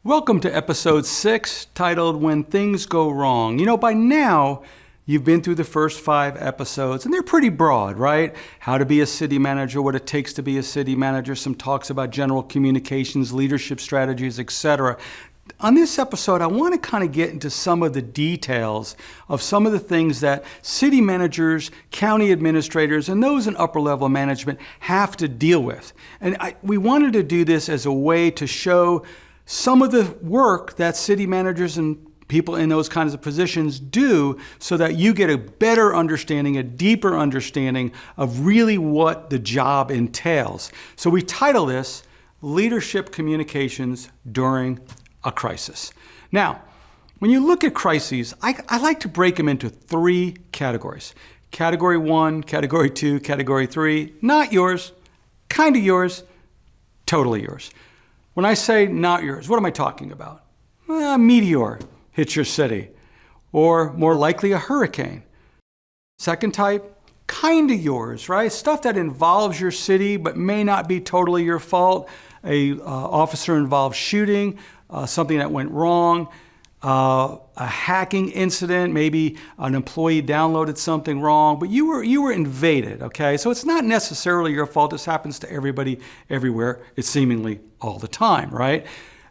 Welcome to episode 6, titled When Things Go Wrong. You know, by now, you've been through the first 5 episodes, and they're pretty broad, right? How to be a city manager, what it takes to be a city manager, some talks about general communications, leadership strategies, etc. On this episode, I want to kind of get into some of the details of some of the things that city managers, county administrators, and those in upper level management have to deal with. And we wanted to do this as a way to show some of the work that city managers and people in those kinds of positions do so that you get a better understanding, a deeper understanding of really what the job entails. So we title this Leadership Communications During a Crisis. Now, when you look at crises, I like to break them into 3 categories. Category 1, Category 2, Category 3, not yours, kind of yours, totally yours. When I say not yours, what am I talking about? A meteor hits your city, or more likely a hurricane. Second type, kind of yours, right? Stuff that involves your city but may not be totally your fault. A officer-involved shooting, something that went wrong, a hacking incident, maybe an employee downloaded something wrong, but you were invaded, okay? So it's not necessarily your fault. This happens to everybody, everywhere. It's seemingly all the time, right?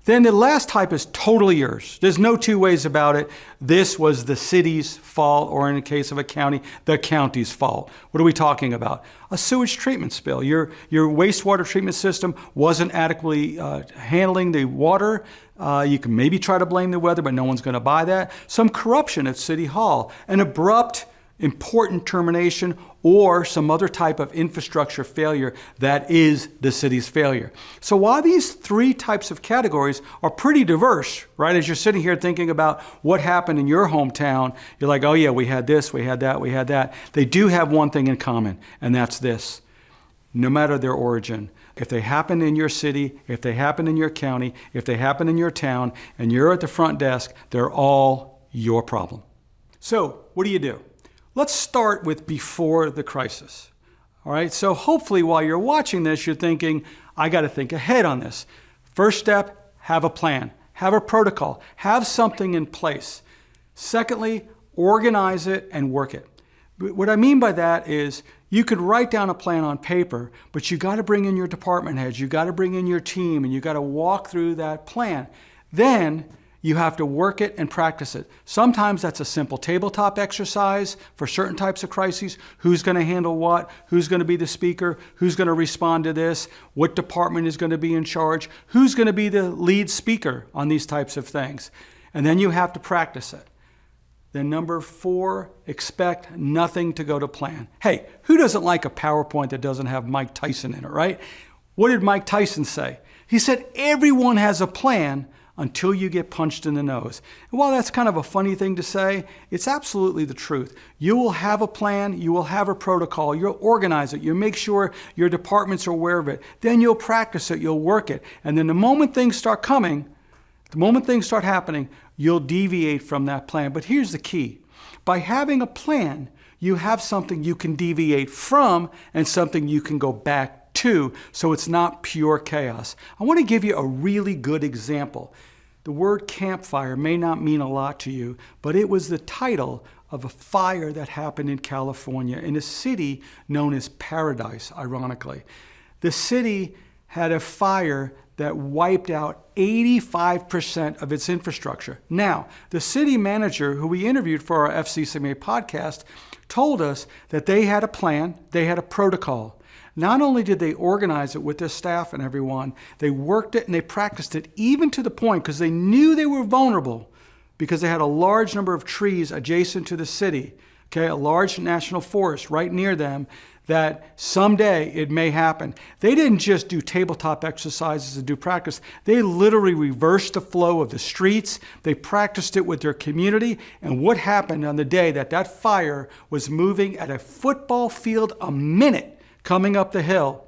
Then the last type is totally yours. There's no two ways about it. This was the city's fault, or in the case of a county, the county's fault. What are we talking about? A sewage treatment spill. Your wastewater treatment system wasn't adequately handling the water. You can maybe try to blame the weather, but no one's going to buy that. Some corruption at City Hall, an abrupt, important termination, or some other type of infrastructure failure that is the city's failure. So while these 3 types of categories are pretty diverse, right? As you're sitting here thinking about what happened in your hometown, you're like, oh yeah, we had this, we had that, we had that. They do have one thing in common, and that's this. No matter their origin, if they happen in your city, if they happen in your county, if they happen in your town, and you're at the front desk, they're all your problem. So what do? Let's start with before the crisis. All right, so hopefully while you're watching this, you're thinking, I got to think ahead on this. First step, have a plan, have a protocol, have something in place. Secondly, organize it and work it. What I mean by that is you could write down a plan on paper, but you got to bring in your department heads, you got to bring in your team, and you got to walk through that plan. Then you have to work it and practice it. Sometimes that's a simple tabletop exercise for certain types of crises. Who's going to handle what? Who's going to be the speaker? Who's going to respond to this? What department is going to be in charge? Who's going to be the lead speaker on these types of things? And then you have to practice it. Then number 4, expect nothing to go to plan. Hey, who doesn't like a PowerPoint that doesn't have Mike Tyson in it, right? What did Mike Tyson say? He said, everyone has a plan until you get punched in the nose. And while that's kind of a funny thing to say, it's absolutely the truth. You will have a plan, you will have a protocol, you'll organize it, you'll make sure your departments are aware of it, then you'll practice it, you'll work it, and then the moment things start coming, the moment things start happening, you'll deviate from that plan. But here's the key. By having a plan, you have something you can deviate from and something you can go back to, so it's not pure chaos. I want to give you a really good example. The word campfire may not mean a lot to you, but it was the title of a fire that happened in California in a city known as Paradise, ironically. The city had a fire that wiped out 85% of its infrastructure. Now, the city manager who we interviewed for our FCCMA podcast told us that they had a plan, they had a protocol. Not only did they organize it with their staff and everyone, they worked it and they practiced it even to the point, because they knew they were vulnerable, because they had a large number of trees adjacent to the city, okay, a large national forest right near them, that someday it may happen. They didn't just do tabletop exercises and do practice. They literally reversed the flow of the streets. They practiced it with their community. And what happened on the day that that fire was moving at a football field a minute coming up the hill,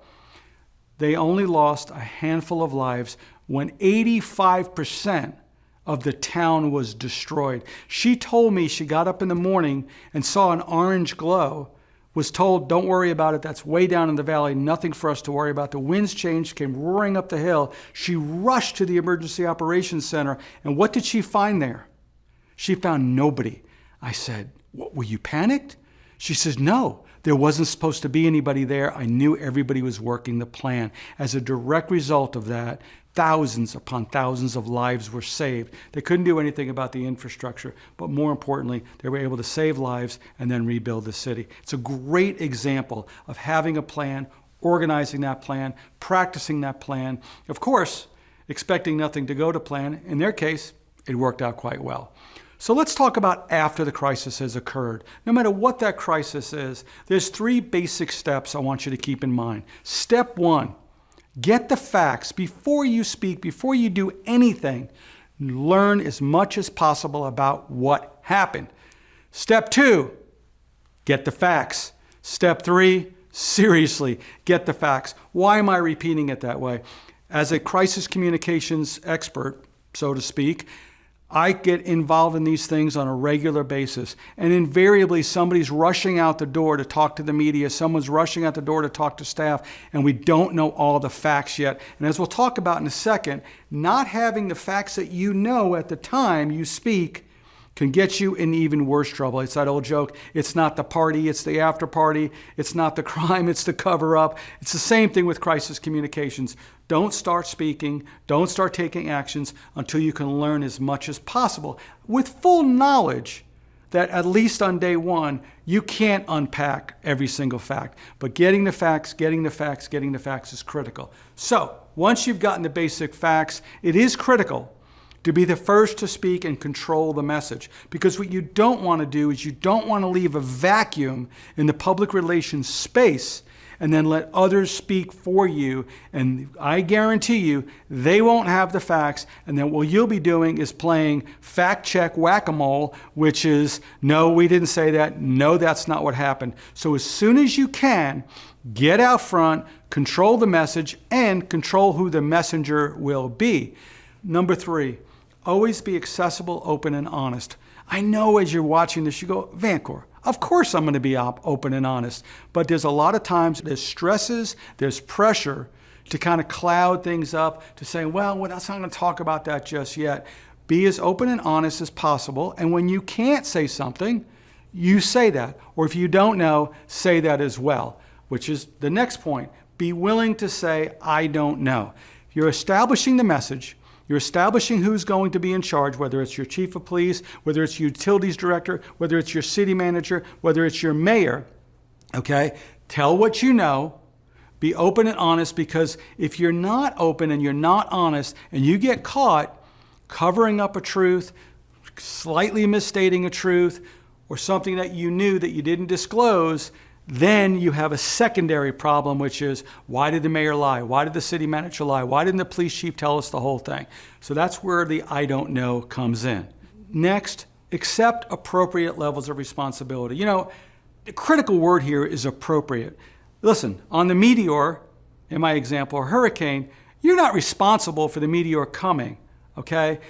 they only lost a handful of lives when 85% of the town was destroyed. She told me she got up in the morning and saw an orange glow was told, don't worry about it. That's way down in the valley. Nothing for us to worry about. The winds changed, came roaring up the hill. She rushed to the emergency operations center. And what did she find there? She found nobody. I said, what, were you panicked? She says, no, there wasn't supposed to be anybody there. I knew everybody was working the plan. As a direct result of that, thousands upon thousands of lives were saved. They couldn't do anything about the infrastructure, but more importantly, they were able to save lives and then rebuild the city. It's a great example of having a plan, organizing that plan, practicing that plan. Of course, expecting nothing to go to plan. In their case, it worked out quite well. So let's talk about after the crisis has occurred. No matter what that crisis is, there's 3 basic steps I want you to keep in mind. Step 1, get the facts before you speak, before you do anything. Learn as much as possible about what happened. Step 2, get the facts. Step 3, seriously, get the facts. Why am I repeating it that way? As a crisis communications expert, so to speak, I get involved in these things on a regular basis. And invariably, somebody's rushing out the door to talk to the media. Someone's rushing out the door to talk to staff, and we don't know all the facts yet. And as we'll talk about in a second, not having the facts that you know at the time you speak can get you in even worse trouble. It's that old joke, it's not the party, it's the after party. It's not the crime, it's the cover up. It's the same thing with crisis communications. Don't start speaking, don't start taking actions until you can learn as much as possible with full knowledge that at least on day 1, you can't unpack every single fact. But getting the facts is critical. So once you've gotten the basic facts, it is critical to be the first to speak and control the message. Because what you don't want to do is you don't want to leave a vacuum in the public relations space and then let others speak for you. And I guarantee you, they won't have the facts. And then what you'll be doing is playing fact check whack-a-mole, which is, no, we didn't say that. No, that's not what happened. So as soon as you can, get out front, control the message, and control who the messenger will be. Number 3, always be accessible, open, and honest. I know as you're watching this, you go, Vancor, of course I'm going to be open and honest. But there's a lot of times there's stresses, there's pressure to kind of cloud things up, to say, well, we're not going to talk about that just yet. Be as open and honest as possible. And when you can't say something, you say that. Or if you don't know, say that as well, which is the next point. Be willing to say, I don't know. You're establishing the message. You're establishing who's going to be in charge, whether it's your chief of police, whether it's your utilities director, whether it's your city manager, whether it's your mayor, okay? Tell what you know, be open and honest, because if you're not open and you're not honest and you get caught covering up a truth, slightly misstating a truth, or something that you knew that you didn't disclose, then you have a secondary problem, which is, why did the mayor lie? Why did the city manager lie? Why didn't the police chief tell us the whole thing? So that's where the I don't know comes in. Next, accept appropriate levels of responsibility. You know, the critical word here is appropriate. Listen, on the meteor, in my example, or hurricane, you're not responsible for the meteor coming, okay?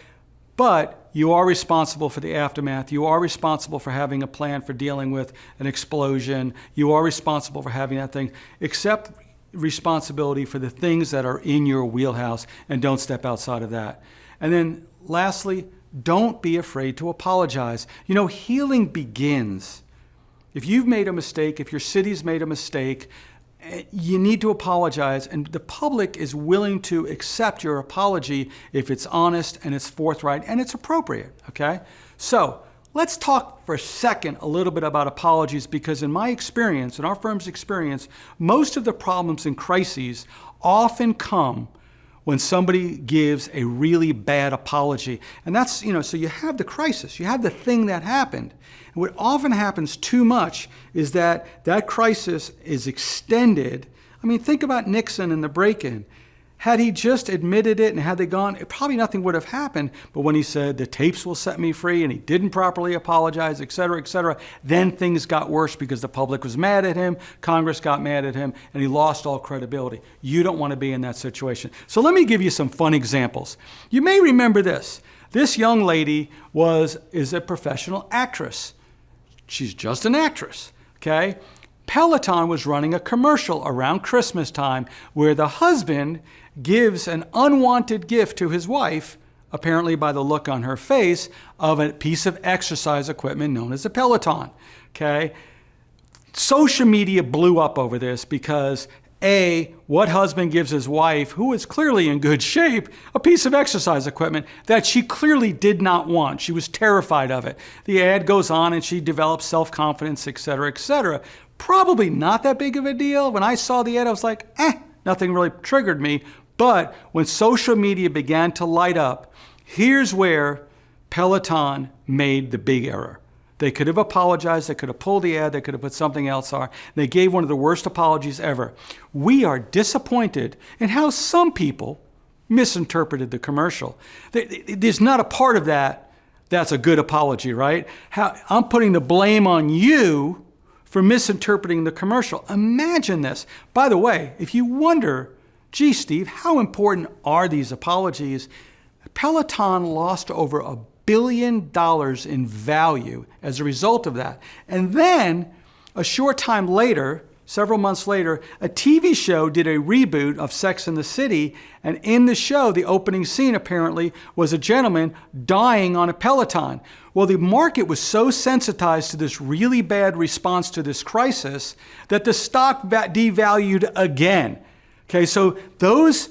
But you are responsible for the aftermath. You are responsible for having a plan for dealing with an explosion. You are responsible for having that thing. Accept responsibility for the things that are in your wheelhouse and don't step outside of that. And then lastly, don't be afraid to apologize. You know, healing begins. If you've made a mistake, if your city's made a mistake, you need to apologize, and the public is willing to accept your apology if it's honest and it's forthright and it's appropriate, okay? So let's talk for a second a little bit about apologies, because in my experience, in our firm's experience, most of the problems in crises often come when somebody gives a really bad apology. And that's, you know, so you have the crisis, you have the thing that happened. And what often happens too much is that that crisis is extended. I mean, think about Nixon and the break-in. Had he just admitted it and had they gone, probably nothing would have happened. But when he said, the tapes will set me free, and he didn't properly apologize, et cetera, then things got worse because the public was mad at him, Congress got mad at him, and he lost all credibility. You don't want to be in that situation. So let me give you some fun examples. You may remember this. This young lady is a professional actress. She's just an actress, okay? Peloton was running a commercial around Christmas time where the husband gives an unwanted gift to his wife, apparently by the look on her face, of a piece of exercise equipment known as a Peloton. Okay? Social media blew up over this because what husband gives his wife, who is clearly in good shape, a piece of exercise equipment that she clearly did not want. She was terrified of it. The ad goes on and she develops self-confidence, et cetera, et cetera. Probably not that big of a deal. When I saw the ad, I was like, nothing really triggered me. But when social media began to light up, here's where Peloton made the big error. They could have apologized, they could have pulled the ad, they could have put something else on. They gave one of the worst apologies ever. We are disappointed in how some people misinterpreted the commercial. There's not a part of that that's a good apology, right? I'm putting the blame on you for misinterpreting the commercial. Imagine this. By the way, if you wonder, gee, Steve, how important are these apologies? Peloton lost over $1 billion in value as a result of that. And then a short time later, several months later, a TV show did a reboot of Sex and the City. And in the show, the opening scene apparently was a gentleman dying on a Peloton. Well, the market was so sensitized to this really bad response to this crisis that the stock devalued again. Okay, so those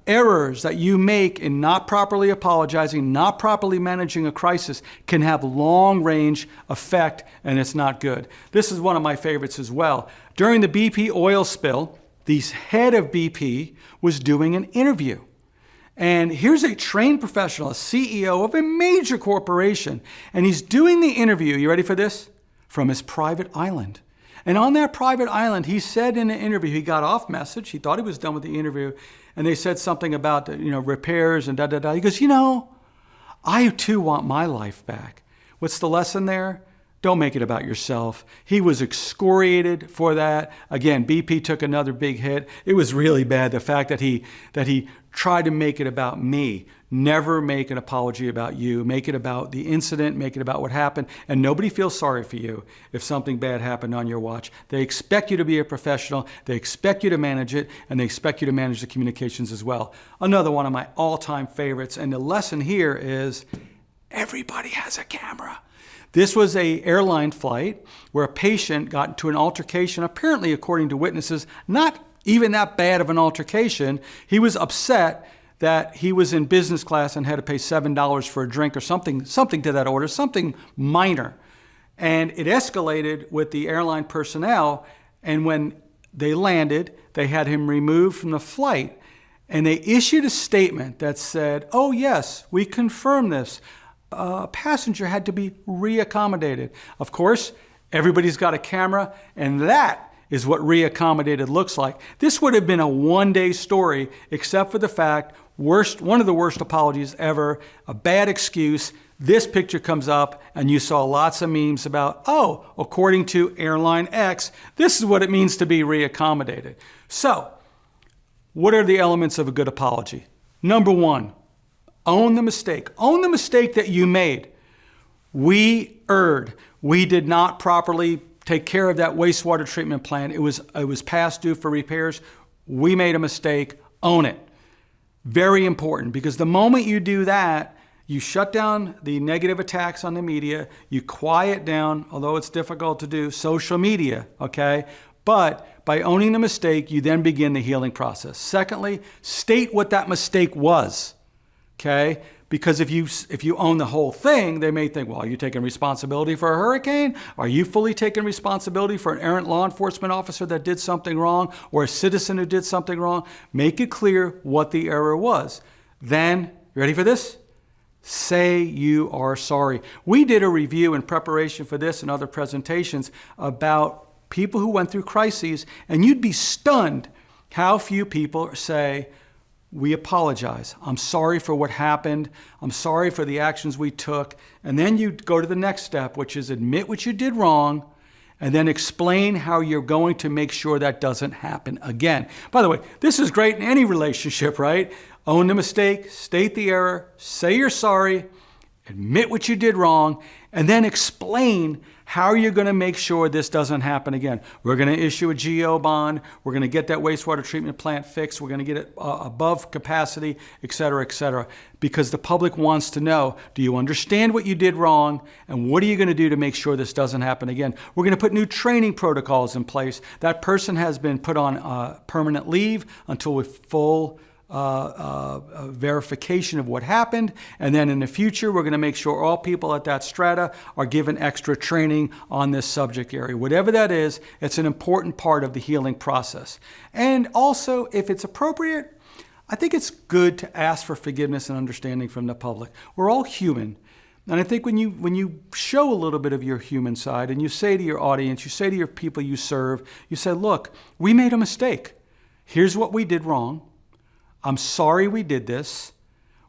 errors that you make in not properly apologizing, not properly managing a crisis can have long-range effect, and it's not good. This is one of my favorites as well. During the BP oil spill, the head of BP was doing an interview. And here's a trained professional, a CEO of a major corporation, and he's doing the interview, you ready for this? From his private island. And on that private island, he said in the interview, he got off message, he thought he was done with the interview, and they said something about, repairs and da-da-da. He goes, I too want my life back. What's the lesson there? Don't make it about yourself. He was excoriated for that. Again, BP took another big hit. It was really bad, the fact that he tried to make it about me. Never make an apology about you. Make it about the incident, make it about what happened, and nobody feels sorry for you if something bad happened on your watch. They expect you to be a professional, they expect you to manage it, and they expect you to manage the communications as well. Another one of my all-time favorites, and the lesson here is everybody has a camera. This was an airline flight where a patient got into an altercation, apparently according to witnesses, not even that bad of an altercation. He was upset that he was in business class and had to pay $7 for a drink or something to that order, something minor. And it escalated with the airline personnel, and when they landed, they had him removed from the flight. And they issued a statement that said, oh yes, we confirm this. A passenger had to be reaccommodated. Of course, everybody's got a camera, and that is what reaccommodated looks like. This would have been a one-day story, except for the fact, one of the worst apologies ever, a bad excuse. This picture comes up, and you saw lots of memes about, according to Airline X, this is what it means to be reaccommodated. So, what are the elements of a good apology? Number one, own the mistake. Own the mistake that you made. We erred. We did not properly take care of that wastewater treatment plant. It was past due for repairs. We made a mistake. Own it. Very important, because the moment you do that, you shut down the negative attacks on the media. You quiet down, although it's difficult to do, social media, okay? But by owning the mistake, you then begin the healing process. Secondly, state what that mistake was, okay? Because if you own the whole thing, they may think, well, are you taking responsibility for a hurricane? Are you fully taking responsibility for an errant law enforcement officer that did something wrong, or a citizen who did something wrong? Make it clear what the error was. Then, you ready for this? Say you are sorry. We did a review in preparation for this and other presentations about people who went through crises, and you'd be stunned how few people say, we apologize. I'm sorry for what happened. I'm sorry for the actions we took. And then you go to the next step, which is admit what you did wrong, and then explain how you're going to make sure that doesn't happen again. By the way, this is great in any relationship, right? Own the mistake, state the error, say you're sorry, admit what you did wrong, and then explain how you're going to make sure this doesn't happen again. We're going to issue a GO bond. We're going to get that wastewater treatment plant fixed. We're going to get it above capacity, et cetera, because the public wants to know, do you understand what you did wrong, and what are you going to do to make sure this doesn't happen again? We're going to put new training protocols in place. That person has been put on permanent leave until we full verification of what happened, and then in the future we're going to make sure all people at that strata are given extra training on this subject area. Whatever that is, it's an important part of the healing process. And also, if it's appropriate, I think it's good to ask for forgiveness and understanding from the public. We're all human. And I think when you show a little bit of your human side and you say to your audience, you say to your people you serve, you say, look, we made a mistake. Here's what we did wrong. I'm sorry we did this.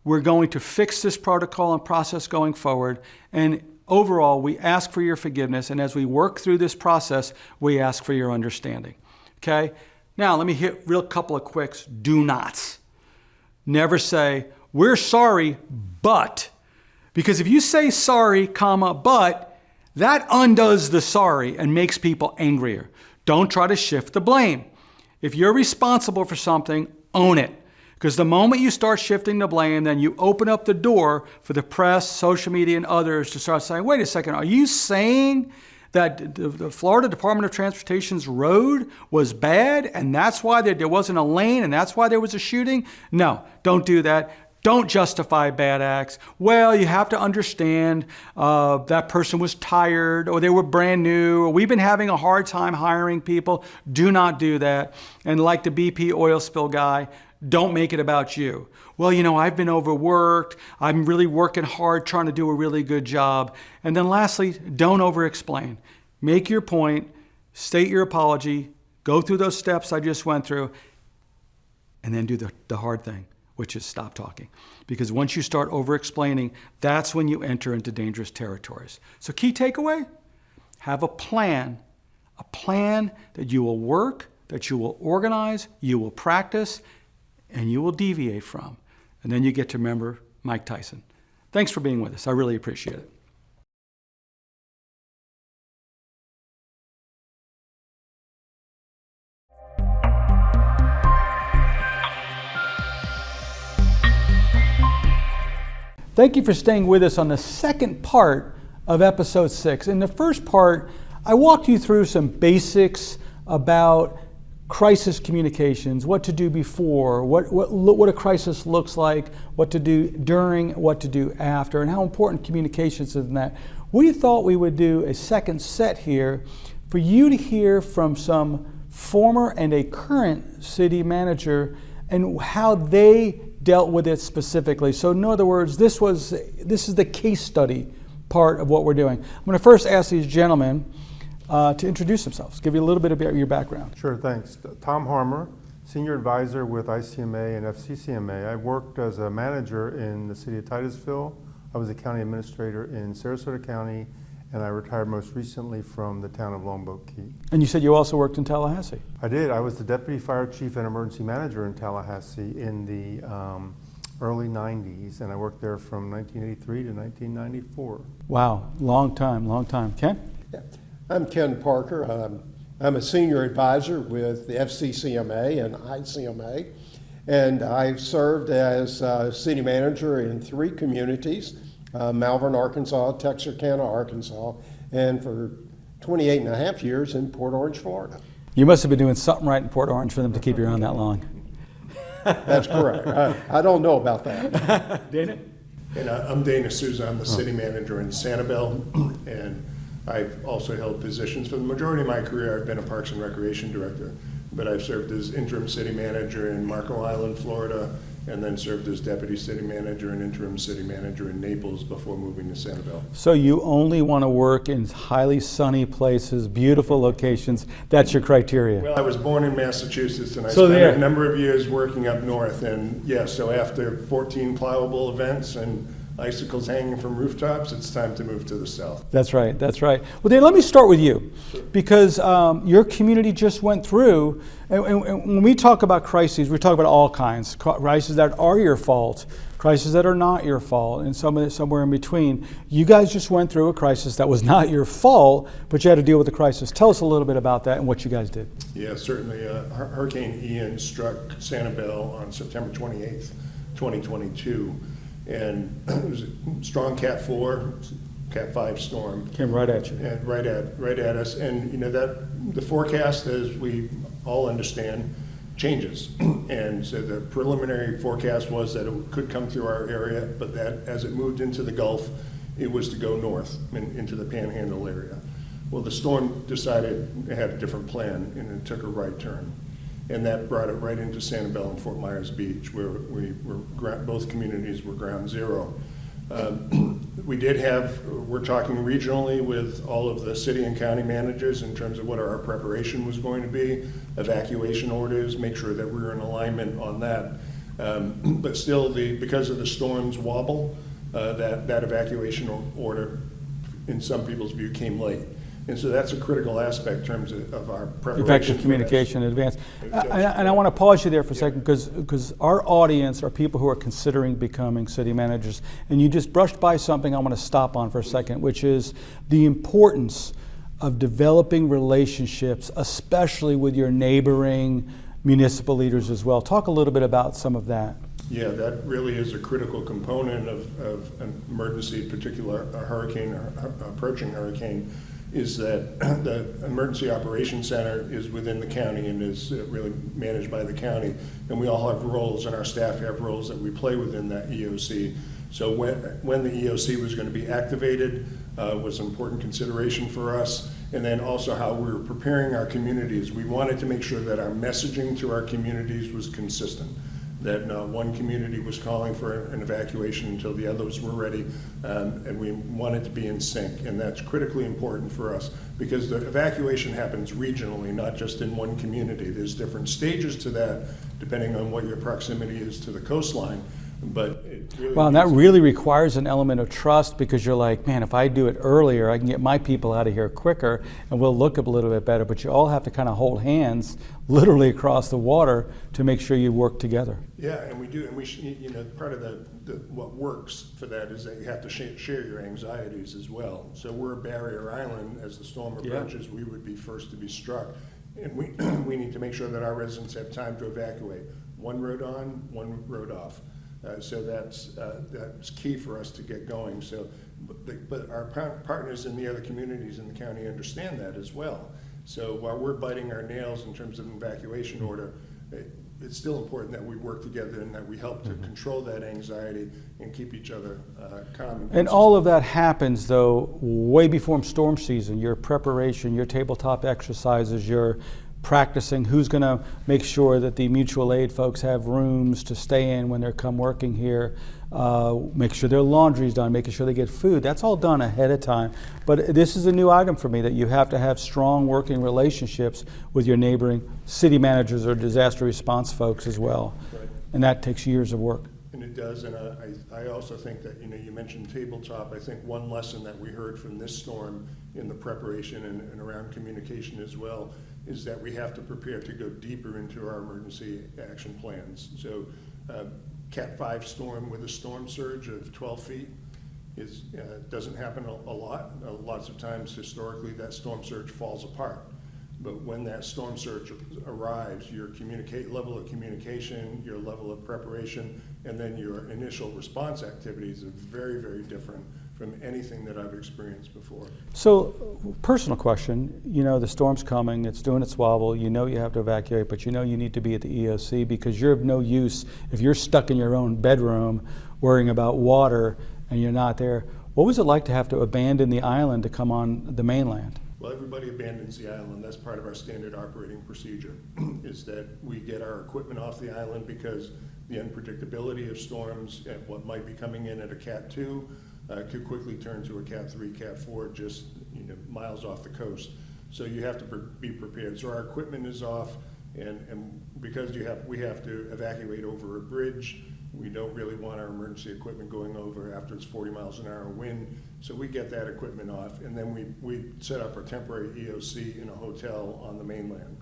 We're going to fix this protocol and process going forward. And overall, we ask for your forgiveness. And as we work through this process, we ask for your understanding. Okay? Now, let me hit real couple of quicks. Do nots. Never say, we're sorry, but. Because if you say sorry, comma, but, that undoes the sorry and makes people angrier. Don't try to shift the blame. If you're responsible for something, own it. Because the moment you start shifting the blame, then you open up the door for the press, social media, and others to start saying, wait a second, are you saying that the Florida Department of Transportation's road was bad and that's why there wasn't a lane and that's why there was a shooting? No, don't do that. Don't justify bad acts. Well, you have to understand that person was tired or they were brand new or we've been having a hard time hiring people. Do not do that. And like the BP oil spill guy, don't make it about you. Well, I've been overworked. I'm really working hard trying to do a really good job. And then lastly, don't over-explain. Make your point, state your apology, go through those steps I just went through, and then do the hard thing, which is stop talking. Because once you start over-explaining, that's when you enter into dangerous territories. So key takeaway, have a plan that you will work, that you will organize, you will practice, and you will deviate from. And then you get to remember Mike Tyson. Thanks for being with us. I really appreciate it. Thank you for staying with us on the second part of episode 6. In the first part, I walked you through some basics about crisis communications, what to do before, what a crisis looks like, what to do during, what to do after, and how important communications is in that. We thought we would do a second set here for you to hear from some former and a current city manager and how they dealt with it specifically. So in other words, this is the case study part of what we're doing. I'm going to first ask these gentlemen to introduce themselves, give you a little bit about your background. Sure, thanks. Tom Harmer, Senior Advisor with ICMA and FCCMA. I worked as a manager in the city of Titusville. I was a county administrator in Sarasota County, and I retired most recently from the town of Longboat Key. And you said you also worked in Tallahassee. I did. I was the Deputy Fire Chief and Emergency Manager in Tallahassee in the early 90s, and I worked there from 1983 to 1994. Wow, long time. Ken? Yeah. I'm Ken Parker. I'm a senior advisor with the FCCMA and ICMA, and I've served as city manager in 3 communities, Malvern, Arkansas, Texarkana, Arkansas, and for 28 and a half years in Port Orange, Florida. You must have been doing something right in Port Orange for them to keep you around that long. That's correct. I don't know about that. Dana? And I'm Dana Souza. I'm the city manager in Sanibel, and I've also held positions for the majority of my career. I've been a Parks and Recreation Director, but I've served as interim city manager in Marco Island, Florida, and then served as deputy city manager and interim city manager in Naples before moving to Sanibel. So you only want to work in highly sunny places, beautiful locations. That's your criteria. Well, I was born in Massachusetts, and I So spent there. a number of years working up north. And yes, so after 14 plowable events and icicles hanging from rooftops, it's time to move to the south. That's right. That's right. Well, Dan, let me start with you, because your community just went through, and when we talk about crises, we talk about all kinds. Crises that are your fault, crises that are not your fault, and somewhere in between. You guys just went through a crisis that was not your fault, but you had to deal with the crisis. Tell us a little bit about that and what you guys did. Yeah, certainly. Hurricane Ian struck Sanibel on September 28th, 2022. And it was a strong Cat 4, Cat 5 storm. Came right at you. And right at us. And that the forecast, as we all understand, changes. And so the preliminary forecast was that it could come through our area, but that as it moved into the Gulf, it was to go north into the Panhandle area. Well, the storm decided it had a different plan, and it took a right turn. And that brought it right into Sanibel and Fort Myers Beach, where both communities were ground zero. We're talking regionally with all of the city and county managers in terms of what our preparation was going to be, evacuation orders, make sure that we were in alignment on that. But still, because of the storm's wobble, that evacuation order, in some people's view, came late. And so that's a critical aspect in terms of our preparation. Effective communication in advance. And I want to pause you there for a second, because our audience are people who are considering becoming city managers. And you just brushed by something I want to stop on for a second, which is the importance of developing relationships, especially with your neighboring municipal leaders as well. Talk a little bit about some of that. Yeah, that really is a critical component of an emergency, particular a hurricane or approaching hurricane, is that the Emergency Operations Center is within the county and is really managed by the county. And we all have roles, and our staff have roles that we play within that EOC. So when the EOC was going to be activated was an important consideration for us. And then also how we were preparing our communities. We wanted to make sure that our messaging to our communities was consistent, that one community was calling for an evacuation until the others were ready, and we wanted to be in sync, and that's critically important for us because the evacuation happens regionally, not just in one community. There's different stages to that depending on what your proximity is to the coastline. But it really and that really requires an element of trust, because you're like, man, if I do it earlier, I can get my people out of here quicker and we'll look a little bit better. But you all have to kind of hold hands literally across the water to make sure you work together. Yeah, and we do, and part of what works for that is that you have to share your anxieties as well. So we're a barrier island. As the storm approaches, we would be first to be struck. And we need to make sure that our residents have time to evacuate. One road on, one road off. So that's key for us to get going. So, but our partners in the other communities in the county understand that as well. So while we're biting our nails in terms of an evacuation order, it's still important that we work together and that we help to control that anxiety and keep each other calm. And all of that happens, though, way before storm season. Your preparation, your tabletop exercises, your practicing who's going to make sure that the mutual aid folks have rooms to stay in when they're come working here, make sure their laundry's done, making sure they get food. That's all done ahead of time. But this is a new item for me, that you have to have strong working relationships with your neighboring city managers or disaster response folks as well. Right. And that takes years of work. And it does, and I also think that, you mentioned tabletop. I think one lesson that we heard from this storm in the preparation and around communication as well is that we have to prepare to go deeper into our emergency action plans. So Cat 5 storm with a storm surge of 12 feet doesn't happen a lot. Lots of times historically that storm surge falls apart. But when that storm surge arrives, your level of communication, your level of preparation, and then your initial response activities are very, very different from anything that I've experienced before. So, personal question, the storm's coming, it's doing its wobble, you have to evacuate, but you need to be at the EOC because you're of no use if you're stuck in your own bedroom worrying about water and you're not there. What was it like to have to abandon the island to come on the mainland? Well, everybody abandons the island. That's part of our standard operating procedure, is that we get our equipment off the island because the unpredictability of storms and what might be coming in at a Cat 2 could quickly turn to a Cat 3, Cat 4, just miles off the coast. So you have to be prepared. So our equipment is off. And because we have to evacuate over a bridge, we don't really want our emergency equipment going over after it's 40 miles an hour wind. So we get that equipment off, and then we set up a temporary EOC in a hotel on the mainland.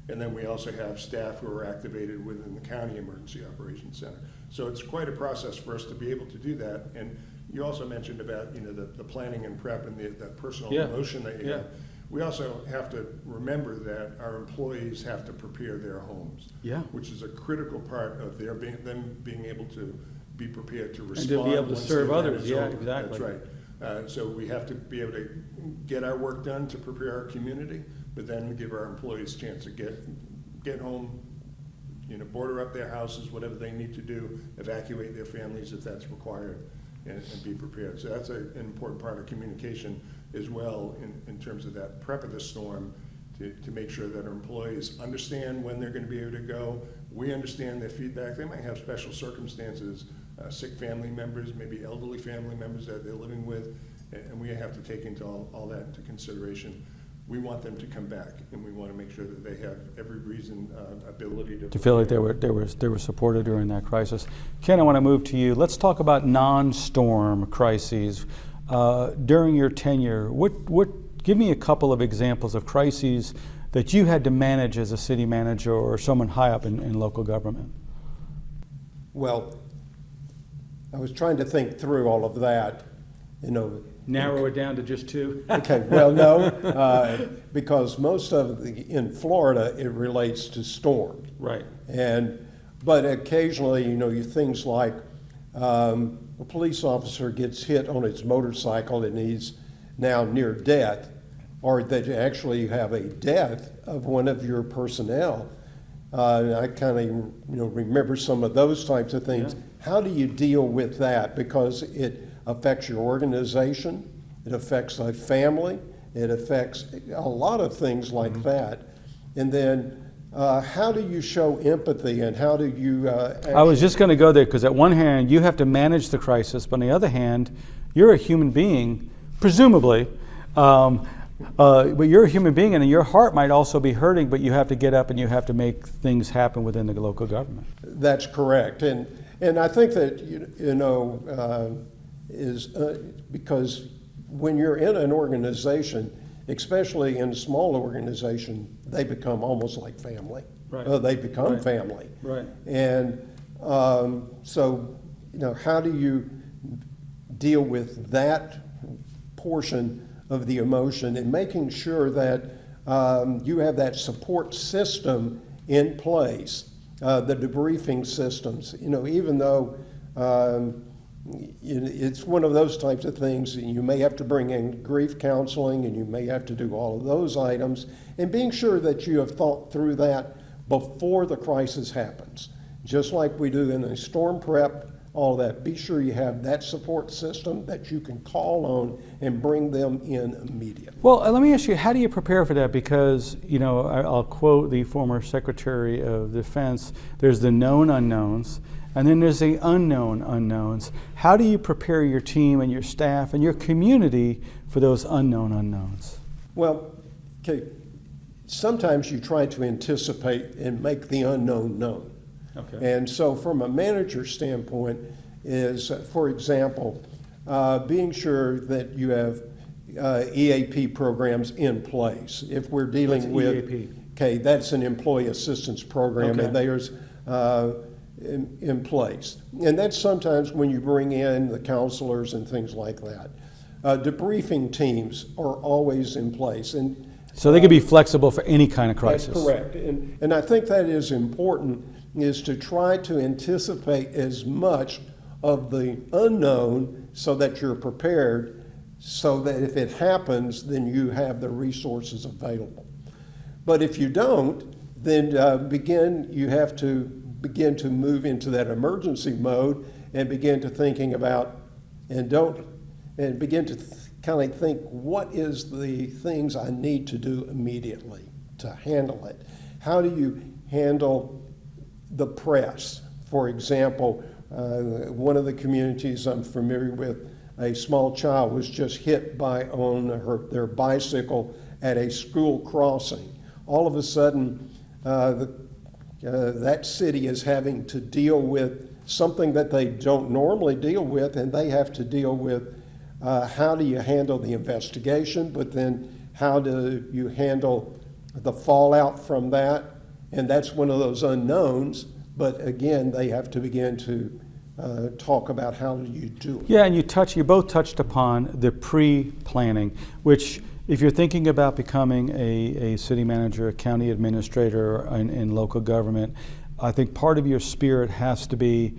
And then we also have staff who are activated within the county emergency operations center. So it's quite a process for us to be able to do that. And you also mentioned about, the planning and prep and that personal emotion that you have. We also have to remember that our employees have to prepare their homes, which is a critical part of them being able to be prepared to respond. And to be able to once serve the event others, is yeah, over. exactly. That's right. So we have to be able to get our work done to prepare our community, but then give our employees a chance to get home, border up their houses, whatever they need to do, evacuate their families if that's required, and be prepared. So that's an important part of communication as well in terms of that prep of the storm, to make sure that our employees understand when they're going to be able to go. We understand their feedback. They might have special circumstances, sick family members, maybe elderly family members that they're living with, and we have to take into all that into consideration. We want them to come back, and we want to make sure that they have every reason, ability to feel like they were supported during that crisis. Ken, I want to move to you. Let's talk about non-storm crises. During your tenure, give me a couple of examples of crises that you had to manage as a city manager or someone high up in local government. Well, I was trying to think through all of that, Narrow it down to just two. Okay, well, no, because most of in Florida, it relates to storms. Right. But occasionally, things like a police officer gets hit on his motorcycle and he's now near death, or that you actually have a death of one of your personnel. I kind of, remember some of those types of things. Yeah. How do you deal with that? Because it affects your organization, it affects a family, it affects a lot of things like that. And then how do you show empathy, and how do you I was just going to go there, because at one hand you have to manage the crisis, but on the other hand you're a human being, presumably, but you're a human being, and your heart might also be hurting, but you have to get up and you have to make things happen within the local government. That's correct. And I think that, because when you're in an organization, especially in a small organization, they become almost like family. Right. They become Right. family. Right. And so, how do you deal with that portion of the emotion, and making sure that you have that support system in place, the debriefing systems, even though it's one of those types of things. You may have to bring in grief counseling, and you may have to do all of those items, and being sure that you have thought through that before the crisis happens. Just like we do in a storm prep, all that, be sure you have that support system that you can call on and bring them in immediately. Well, let me ask you, how do you prepare for that? Because, I'll quote the former Secretary of Defense, there's the known unknowns, and then there's the unknown unknowns. How do you prepare your team and your staff and your community for those unknown unknowns? Well, okay, sometimes you try to anticipate and make the unknown known. Okay. And so from a manager standpoint is, for example, being sure that you have EAP programs in place. If we're dealing What's with EAP? Okay, that's an employee assistance program, Okay. and there's in place. And that's sometimes when you bring in the counselors and things like that. Debriefing teams are always in place. And So they could be flexible for any kind of crisis. that's correct. And I think that is important, is to try to anticipate as much of the unknown so that you're prepared, so that if it happens, then you have the resources available. But if you don't, then you have to begin to move into that emergency mode and begin to thinking about, and begin to kind of think, what is the things I need to do immediately to handle it? How do you handle the press? For example, one of the communities I'm familiar with, a small child was just hit on their bicycle at a school crossing. All of a sudden, that city is having to deal with something that they don't normally deal with, and they have to deal with how do you handle the investigation, but then how do you handle the fallout from that? And that's one of those unknowns, but again, they have to begin to talk about how do you do it. Yeah, and you both touched upon the pre-planning, which if you're thinking about becoming a city manager, a county administrator in local government, I think part of your spirit has to be,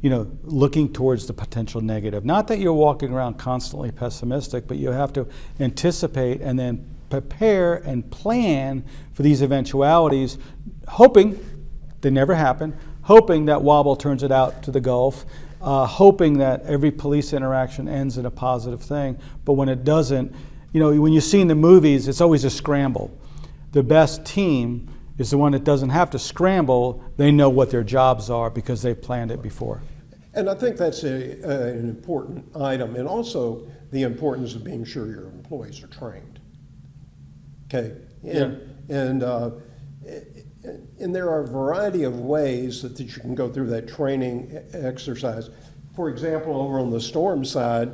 looking towards the potential negative. Not that you're walking around constantly pessimistic, but you have to anticipate and then prepare and plan for these eventualities, hoping they never happen, hoping that wobble turns it out to the Gulf, hoping that every police interaction ends in a positive thing. But when it doesn't, when you see in the movies, it's always a scramble. The best team is the one that doesn't have to scramble. They know what their jobs are because they've planned it before. And I think that's an important item, and also the importance of being sure your employees are trained. Okay, and there are a variety of ways that you can go through that training exercise. For example, over on the storm side,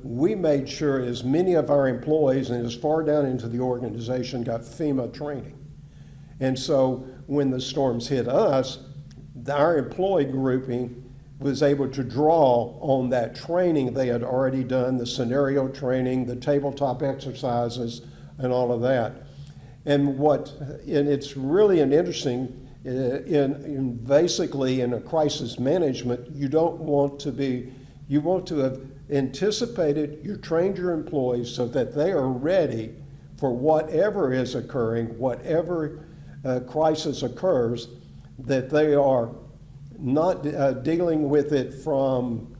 we made sure as many of our employees and as far down into the organization got FEMA training. And so when the storms hit us, our employee grouping was able to draw on that training they had already done, the scenario training, the tabletop exercises, and all of that. And it's really an interesting, basically in a crisis management, you want to have anticipated, you trained your employees so that they are ready for whatever is occurring, whatever crisis occurs, that they are not dealing with it from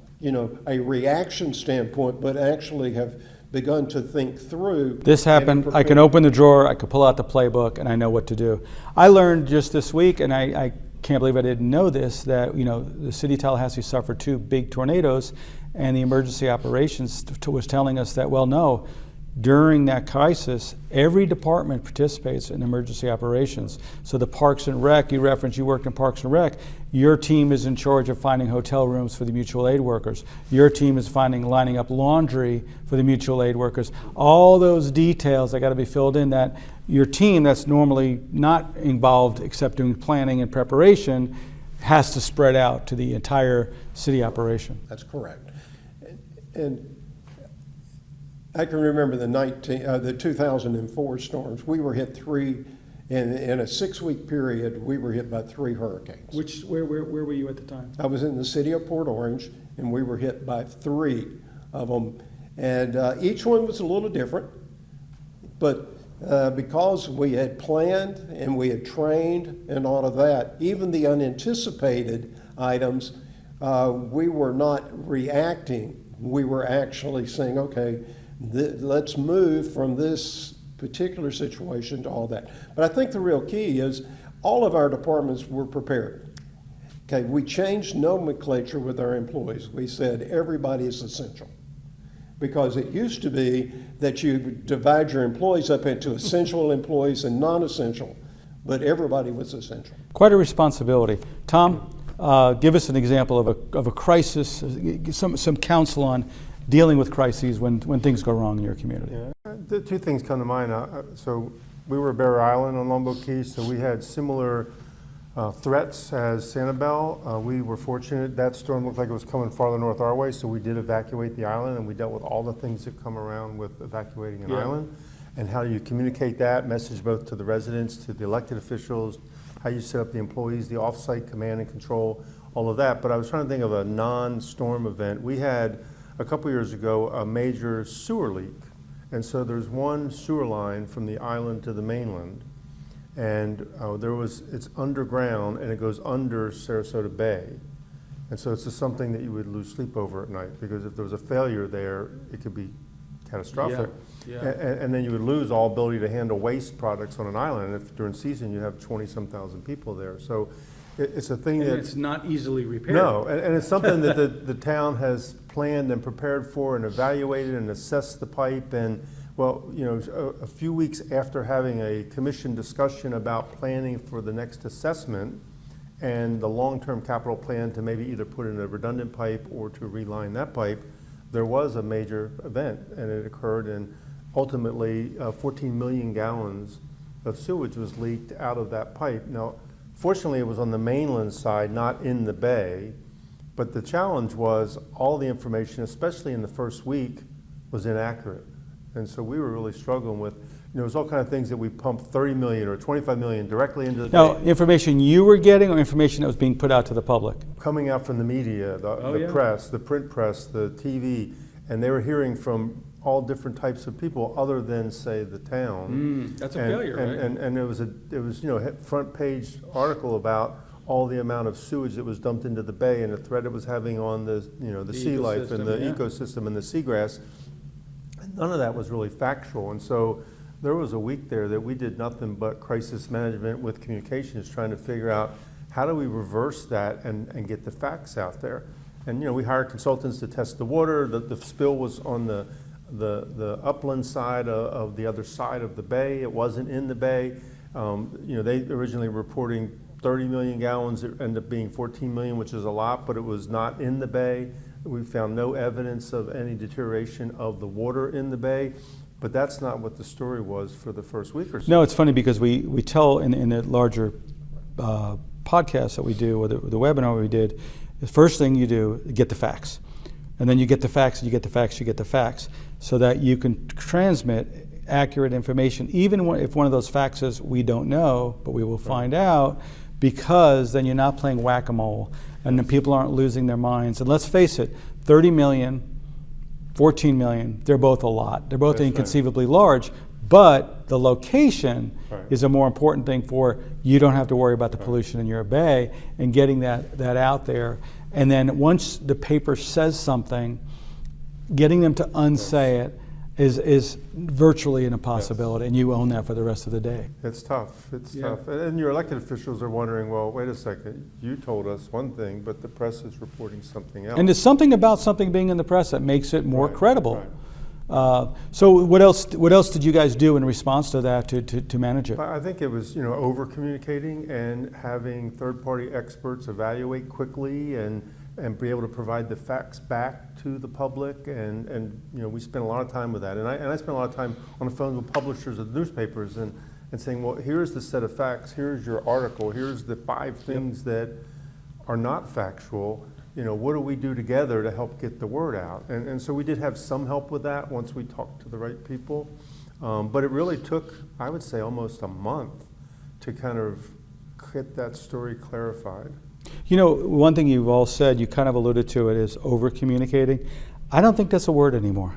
a reaction standpoint, but actually have begun to think through. This happened, I can open the drawer, I could pull out the playbook, and I know what to do. I learned just this week, and I can't believe I didn't know this, that the city of Tallahassee suffered 2 big tornadoes, and the emergency operations was telling us that, well, no, during that crisis, every department participates in emergency operations. So the Parks and Rec, you referenced you worked in Parks and Rec, your team is in charge of finding hotel rooms for the mutual aid workers. Your team is lining up laundry for the mutual aid workers. All those details that got to be filled in, that your team that's normally not involved except doing planning and preparation has to spread out to the entire city operation. That's correct. And I can remember the 2004 storms. We were hit in a 6-week period, we were hit by 3 hurricanes. Where were you at the time? I was in the city of Port Orange, and we were hit by 3 of them. And each one was a little different, but because we had planned and we had trained and all of that, even the unanticipated items, we were not reacting. We were actually saying, okay, let's move from this particular situation to all that. But I think the real key is all of our departments were prepared. Okay, we changed nomenclature with our employees. We said everybody is essential. Because it used to be that you divide your employees up into essential employees and non-essential, but everybody was essential. Quite a responsibility. Tom, give us an example of a crisis, some counsel on dealing with crises when things go wrong in your community. Yeah. The 2 things come to mind. So we were Bear Island on Lombok Key, so we had similar threats as Sanibel. We were fortunate that storm looked like it was coming farther north our way, so we did evacuate the island, and we dealt with all the things that come around with evacuating an island. And how you communicate that message both to the residents, to the elected officials, how you set up the employees, the off-site command and control, all of that. But I was trying to think of a non-storm event. We had a couple years ago a major sewer leak. And so there's one sewer line from the island to the mainland. And it's underground and it goes under Sarasota Bay. And so it's just something that you would lose sleep over at night, because if there was a failure there, it could be catastrophic. Yeah. And then you would lose all ability to handle waste products on an island. And if during season you have 20-some thousand people there. So it's a thing that it's not easily repaired. No, and it's something that the town has planned and prepared for and evaluated and assessed the pipe. And Well, a few weeks after having a commission discussion about planning for the next assessment and the long-term capital plan to maybe either put in a redundant pipe or to reline that pipe, there was a major event, and it occurred, and ultimately 14 million gallons of sewage was leaked out of that pipe. Now, fortunately, it was on the mainland side, not in the bay, but the challenge was all the information, especially in the first week, was inaccurate. And so we were really struggling with, there was all kind of things that we pumped 30 million or 25 million directly into the Now, bay. information you were getting or information that was being put out to the public? Coming out from the media, the press, the print press, the TV, and they were hearing from all different types of people other than, say, the town. That's a and, failure, and, right? And it was front page article about all the amount of sewage that was dumped into the bay and the threat it was having on the sea life and the ecosystem and the seagrass. And none of that was really factual, and so there was a week there that we did nothing but crisis management with communications, trying to figure out how do we reverse that and get the facts out there. And we hired consultants to test the water. The spill was on the upland side of the other side of the bay. It wasn't in the bay. They originally were reporting 30 million gallons. It ended up being 14 million, which is a lot, but it was not in the bay. We found no evidence of any deterioration of the water in the bay. But that's not what the story was for the first week or so. No, it's funny because we tell in the larger podcast that we do, or the webinar we did, the first thing you do, get the facts. And then you get the facts, you get the facts, you get the facts, so that you can transmit accurate information, even if one of those facts is we don't know, but we will find out, because then you're not playing whack-a-mole, and then people aren't losing their minds. And let's face it, 30 million, 14 million, they're both a lot. They're both That's inconceivably large, but the location Right. is a more important thing for you don't have to worry about the pollution in your bay and getting that out there. And then once the paper says something, getting them to unsay it is virtually an impossibility, and you own that for the rest of the day. It's tough. It's tough. And your elected officials are wondering, well, wait a second, you told us one thing, but the press is reporting something else. And there's something about something being in the press that makes it more Right, credible. right. So what else did you guys do in response to that to manage it? I think it was, over communicating and having third-party experts evaluate quickly and be able to provide the facts back to the public, and we spent a lot of time with that. And I spent a lot of time on the phone with publishers of newspapers and saying, well, here's the set of facts, here's your article, here's the 5 things that are not factual. What do we do together to help get the word out? And so we did have some help with that once we talked to the right people. But it really took, I would say, almost a month to kind of get that story clarified. One thing you've all said, you kind of alluded to it, is over-communicating. I don't think that's a word anymore,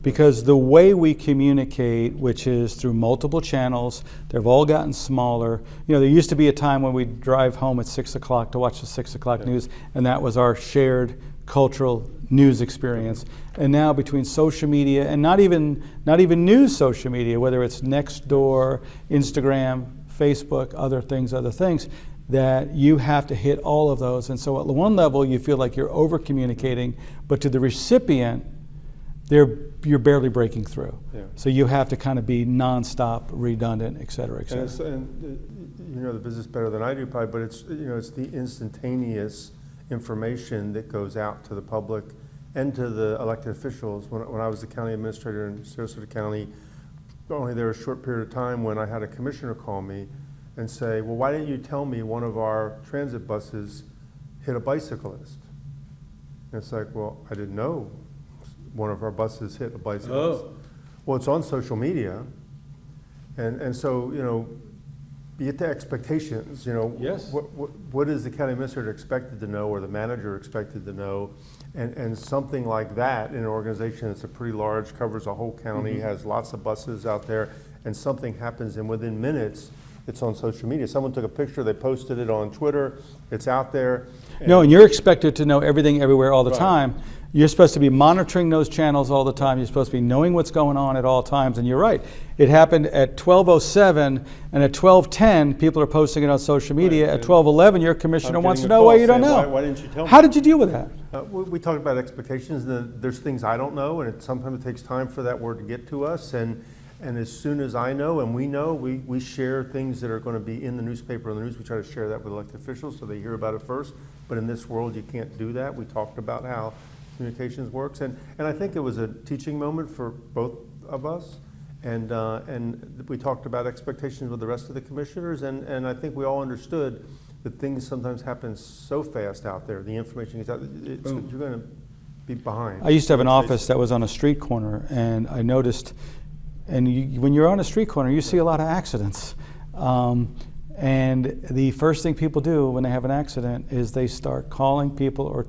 because the way we communicate, which is through multiple channels, they've all gotten smaller. There used to be a time when we'd drive home at 6 o'clock to watch the 6 o'clock news, and that was our shared cultural news experience. And now between social media and not even news social media, whether it's Nextdoor, Instagram, Facebook, other things, that you have to hit all of those. And so at one level, you feel like you're over-communicating, but to the recipient, you're barely breaking through. Yeah. So you have to kind of be nonstop, redundant, et cetera, et cetera. And you know the business better than I do, probably, but it's it's the instantaneous information that goes out to the public and to the elected officials. When I was the county administrator in Sarasota County, only there was a short period of time when I had a commissioner call me and say, well, why didn't you tell me one of our transit buses hit a bicyclist? And it's like, well, I didn't know one of our buses hit a bicyclist. Oh. Well, it's on social media. And so, be it the expectations, Yes. what is the county administrator expected to know or the manager expected to know? And something like that in an organization that's a pretty large, covers a whole county, has lots of buses out there, and something happens, and within minutes, it's on social media. Someone took a picture, they posted it on Twitter, it's out there. No, and you're expected to know everything everywhere all the Right. time. You're supposed to be monitoring those channels all the time. You're supposed to be knowing what's going on at all times. And you're right. It happened at 12:07, and at 12:10, people are posting it on social media. At 12:11, your commissioner wants to know why you don't know. Why didn't you tell me? How did you deal with that? We talked about expectations, and there's things I don't know, and sometimes it takes time for that word to get to us. And as soon as I know and we know, we share things that are going to be in the newspaper or the news. We try to share that with elected officials so they hear about it first. But in this world, you can't do that. We talked about how communications works, and I think it was a teaching moment for both of us. And we talked about expectations with the rest of the commissioners, and I think we all understood that things sometimes happen so fast out there. The information is out. You're going to be behind. I used to have an office that was on a street corner, and I noticed, and when you're on a street corner, you see a lot of accidents. And the first thing people do when they have an accident is they start calling people or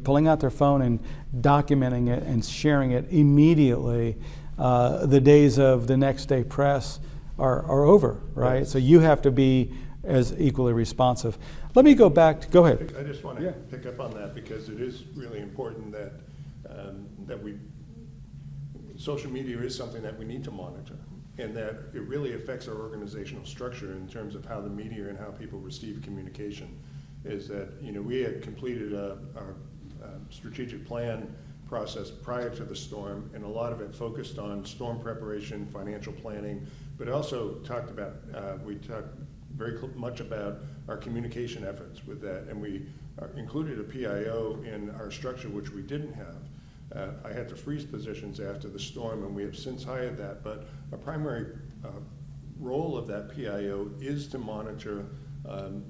pulling out their phone and documenting it and sharing it immediately. The days of the next day press are over, right? Yes. So you have to be as equally responsive. Let me go back. Go ahead. I just want to pick up on that because it is really important that social media is something that we need to monitor, and that it really affects our organizational structure in terms of how the media and how people receive communication. Is that we had completed our strategic plan process prior to the storm, and a lot of it focused on storm preparation, financial planning, but also talked about, we talked very much about our communication efforts with that, and we included a PIO in our structure, which we didn't have. I had to freeze positions after the storm, and we have since hired that, but a primary role of that PIO is to monitor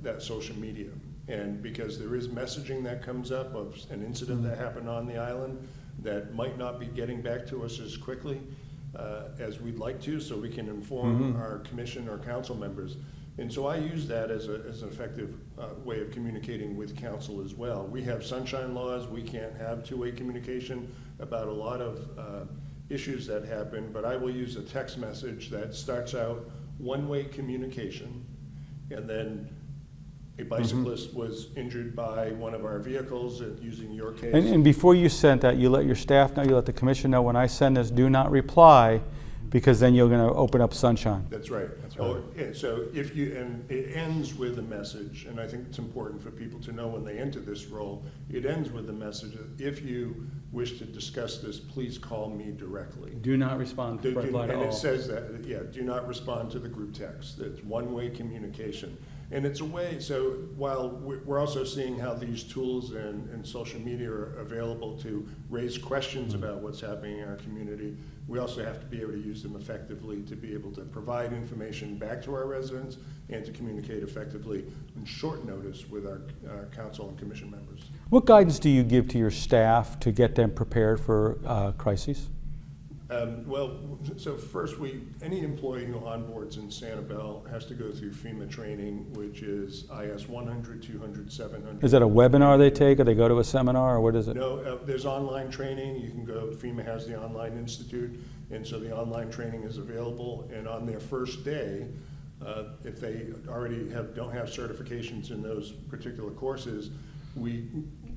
that social media. And because there is messaging that comes up of an incident that happened on the island that might not be getting back to us as quickly as we'd like to, so we can inform our commission or council members. And so I use that as an effective way of communicating with council as well. We have sunshine laws. We can't have two-way communication about a lot of issues that happen, but I will use a text message that starts out one-way communication, and then a bicyclist was injured by one of our vehicles using your case. And before you sent that, you let your staff know, you let the commission know, when I send this, do not reply, because then you're going to open up sunshine. That's right. So and it ends with a message, and I think it's important for people to know when they enter this role, it ends with the message that if you wish to discuss this, please call me directly. Do not respond to reply to all. And it says that, do not respond to the group text. It's one-way communication. And it's a way, so while we're also seeing how these tools and social media are available to raise questions about what's happening in our community, we also have to be able to use them effectively to be able to provide information back to our residents and to communicate effectively on short notice with our council and commission members. What guidance do you give to your staff to get them prepared for crises? So first, any employee who onboards in Sanibel has to go through FEMA training, which is IS 100, 200, 700. Is that a webinar they take, or they go to a seminar, or what is it? No, there's online training. You can go, FEMA has the online institute, and so the online training is available. And on their first day, if they already don't have certifications in those particular courses,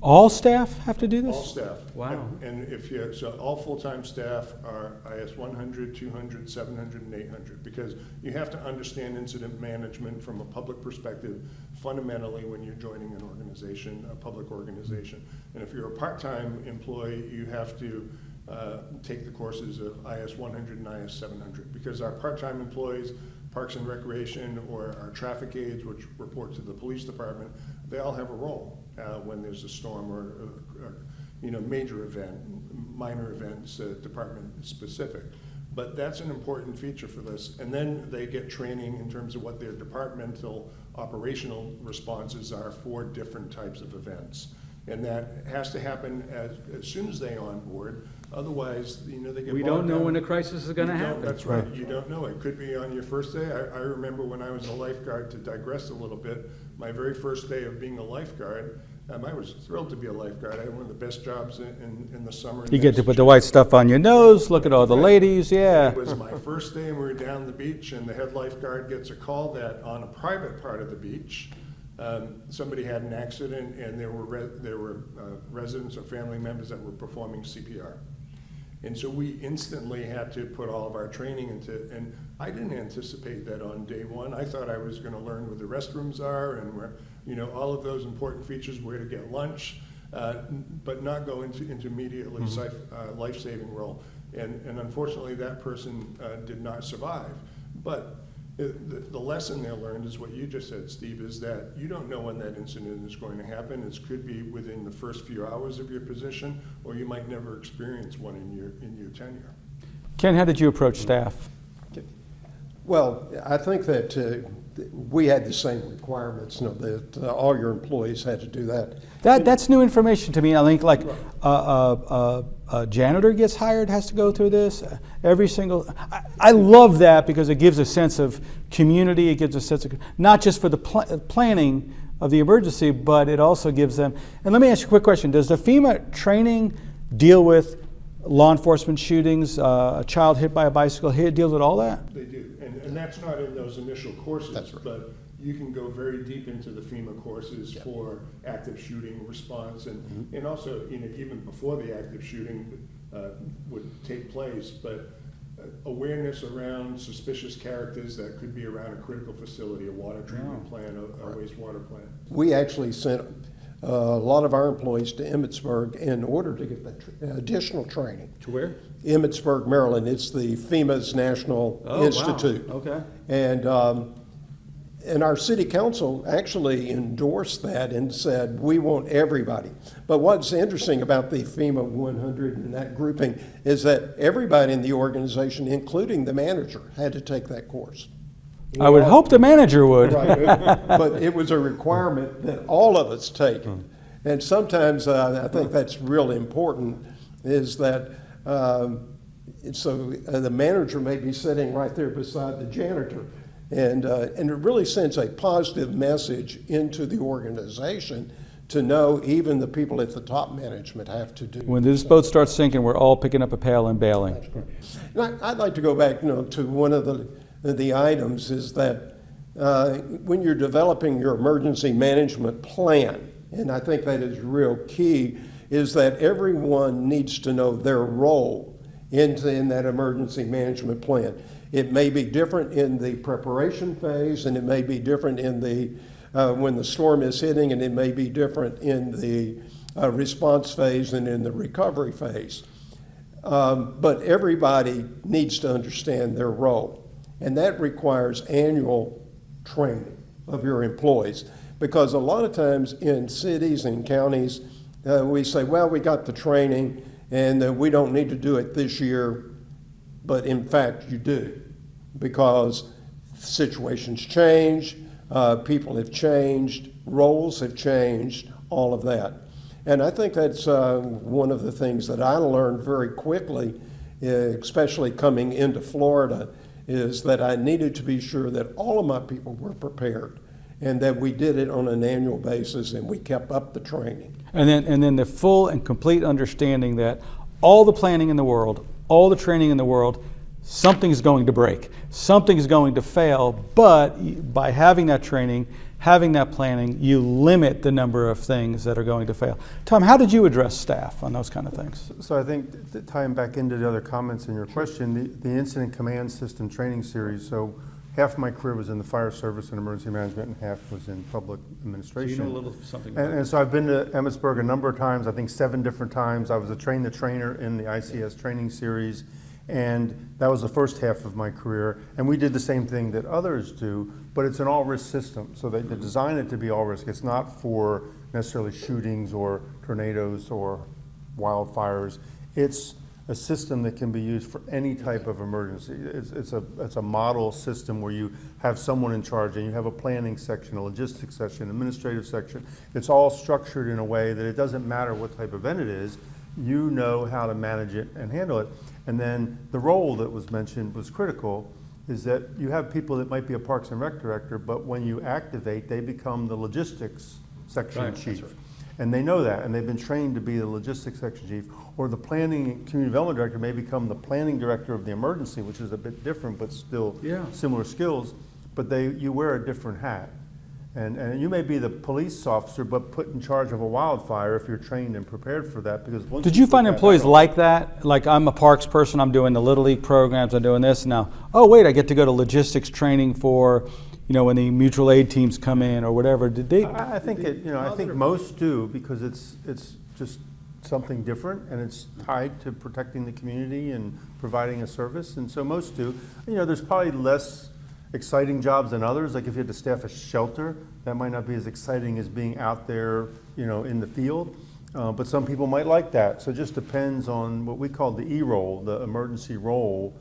all staff have to do this? All staff. Wow. And so all full-time staff are IS 100, 200, 700, and 800, because you have to understand incident management from a public perspective fundamentally when you're joining an organization, a public organization. And if you're a part-time employee, you have to take the courses of IS 100 and IS 700, because our part-time employees, Parks and Recreation, or our traffic aides, which report to the police department, they all have a role when there's a storm or major event, minor events, department specific. But that's an important feature for this. And then they get training in terms of what their departmental operational responses are for different types of events. And that has to happen as soon as they onboard. Otherwise, they get We don't know when a crisis is going to happen. That's right. You don't know. It could be on your first day. I remember when I was a lifeguard, to digress a little bit, my very first day of being a lifeguard, I was thrilled to be a lifeguard. I had one of the best jobs in the summer. You get to put the white stuff on your nose, look at all the ladies, yeah. It was my first day, and we were down the beach, and the head lifeguard gets a call that on a private part of the beach, somebody had an accident and there were residents or family members that were performing CPR. And so we instantly had to put all of our training into, and I didn't anticipate that on day one. I thought I was going to learn where the restrooms are and where, all of those important features, where to get lunch, but not go into immediately life-saving role. And unfortunately, that person did not survive. But the lesson they learned is what you just said, Steve, is that you don't know when that incident is going to happen. It could be within the first few hours of your position, or you might never experience one in your tenure. Ken, how did you approach staff? Well, I think that we had the same requirements, that all your employees had to do that. That's new information to me. I think like a janitor gets hired has to go through this. Every single, I love that because it gives a sense of community. It gives a sense of, not just for the planning of the emergency, but it also gives them, and let me ask you a quick question. Does the FEMA training deal with law enforcement shootings, a child hit by a bicycle, deals with all that? They do, and that's not in those initial courses. That's right. But you can go very deep into the FEMA courses for active shooting response, and also even before the active shooting would take place, but awareness around suspicious characters that could be around a critical facility, a water treatment plant, a wastewater plant. We actually sent a lot of our employees to Emmitsburg in order to get that additional training. To where? Emmitsburg, Maryland. It's the FEMA's National Institute. Wow. Okay. And our city council actually endorsed that and said, we want everybody. But what's interesting about the FEMA 100 and that grouping is that everybody in the organization, including the manager, had to take that course. I would hope the manager would. Right. But it was a requirement that all of us take. And sometimes I think that's really important, is that the manager may be sitting right there beside the janitor. And it really sends a positive message into the organization to know even the people at the top management have to do. When this boat starts sinking, we're all picking up a pail and bailing. And I'd like to go back, to one of the items is that when you're developing your emergency management plan, and I think that is real key, is that everyone needs to know their role in that emergency management plan. It may be different in the preparation phase, and it may be different in the when the storm is hitting, and it may be different in the response phase and in the recovery phase. But everybody needs to understand their role, and that requires annual training of your employees, because a lot of times in cities and counties, we say, well, we got the training and we don't need to do it this year, but in fact you do, because situations change, people have changed, roles have changed, all of that. And I think that's one of the things that I learned very quickly, especially coming into Florida, is that I needed to be sure that all of my people were prepared, and that we did it on an annual basis, and we kept up the training. And then the full and complete understanding that all the planning in the world, all the training in the world, something's going to break, something's going to fail, but by having that training, having that planning, you limit the number of things that are going to fail. Tom, how did you address staff on those kind of things? So I think tying back into the other comments in your question, the Incident Command System training series, so half of my career was in the fire service and emergency management, and half was in public administration. So you know a little something about and so I've been to Emmitsburg a number of times, I think 7 different times. I was a train the trainer in the ICS training series, and that was the first half of my career. And we did the same thing that others do, but it's an all-risk system. So they design it to be all-risk. It's not for necessarily shootings or tornadoes or wildfires. It's a system that can be used for any type of emergency. It's a model system where you have someone in charge, and you have a planning section, a logistics section, administrative section. It's all structured in a way that it doesn't matter what type of event it is, you know how to manage it and handle it. And then the role that was mentioned was critical, is that you have people that might be a Parks and Rec director, but when you activate, they become the logistics section chief. Right. And they know that, and they've been trained to be the logistics section chief. Or the planning and community development director may become the planning director of the emergency, which is a bit different, but still similar skills, but you wear a different hat. And you may be the police officer, but put in charge of a wildfire if you're trained and prepared for that. Because once Did you put find that employees out- like that? Like, I'm a parks person, I'm doing the Little League programs, I'm doing this now. Oh wait, I get to go to logistics training for, when the mutual aid teams come in or whatever. Did they? I think I think most do, because it's just something different, and it's tied to protecting the community and providing a service, and so most do. There's probably less exciting jobs than others. Like if you had to staff a shelter, that might not be as exciting as being out there, in the field. But some people might like that. So it just depends on what we call the E-role, the emergency role.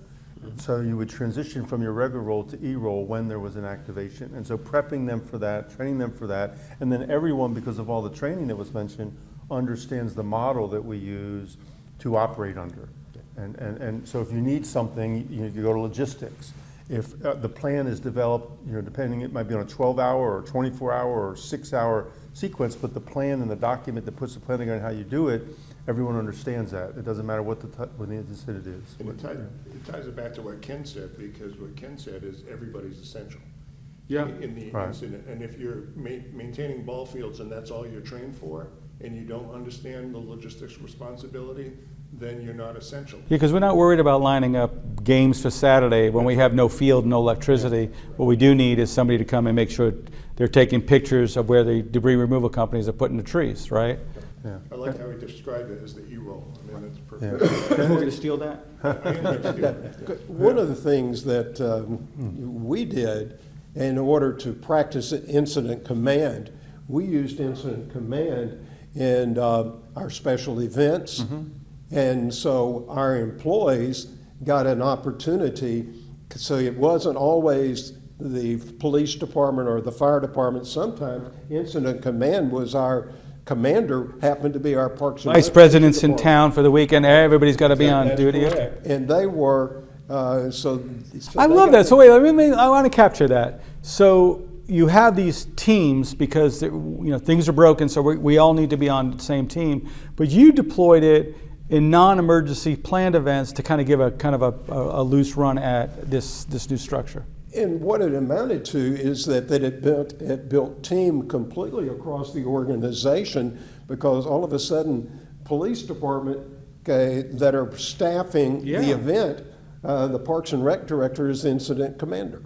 So you would transition from your regular role to E-role when there was an activation. And so prepping them for that, training them for that, and then everyone, because of all the training that was mentioned, understands the model that we use to operate under. And so if you need something, you go to logistics. If the plan is developed, depending, it might be on a 12-hour or 24-hour or 6-hour sequence, but the plan and the document that puts the plan together and how you do it, everyone understands that. It doesn't matter what the incident is. And it ties it back to what Ken said, because what Ken said is everybody's essential. Yeah. In the Right. incident. And if you're maintaining ball fields and that's all you're trained for, and you don't understand the logistics responsibility, then you're not essential. Yeah, because we're not worried about lining up games for Saturday when we have no field, no electricity. What we do need is somebody to come and make sure they're taking pictures of where the debris removal companies are putting the trees, right? Yeah. I like how he described it as the E-roll. I mean, that's perfect. We're going to steal that? One of the things that we did in order to practice incident command, we used incident command in our special events. And so our employees got an opportunity, so it wasn't always the police department or the fire department. Sometimes incident command was our commander, happened to be our parks and Vice Rec president's in department. town for the weekend, everybody's got to be on That's duty. correct. And they were, so I they love got- that. So wait, I want to capture that. So you have these teams because things are broken, so we all need to be on the same team. But you deployed it in non-emergency planned events to kind of give a loose run at this new structure. And what it amounted to is that it built team completely across the organization, because all of a sudden, police department that are staffing Yeah. the event, the Parks and Rec director is incident commander.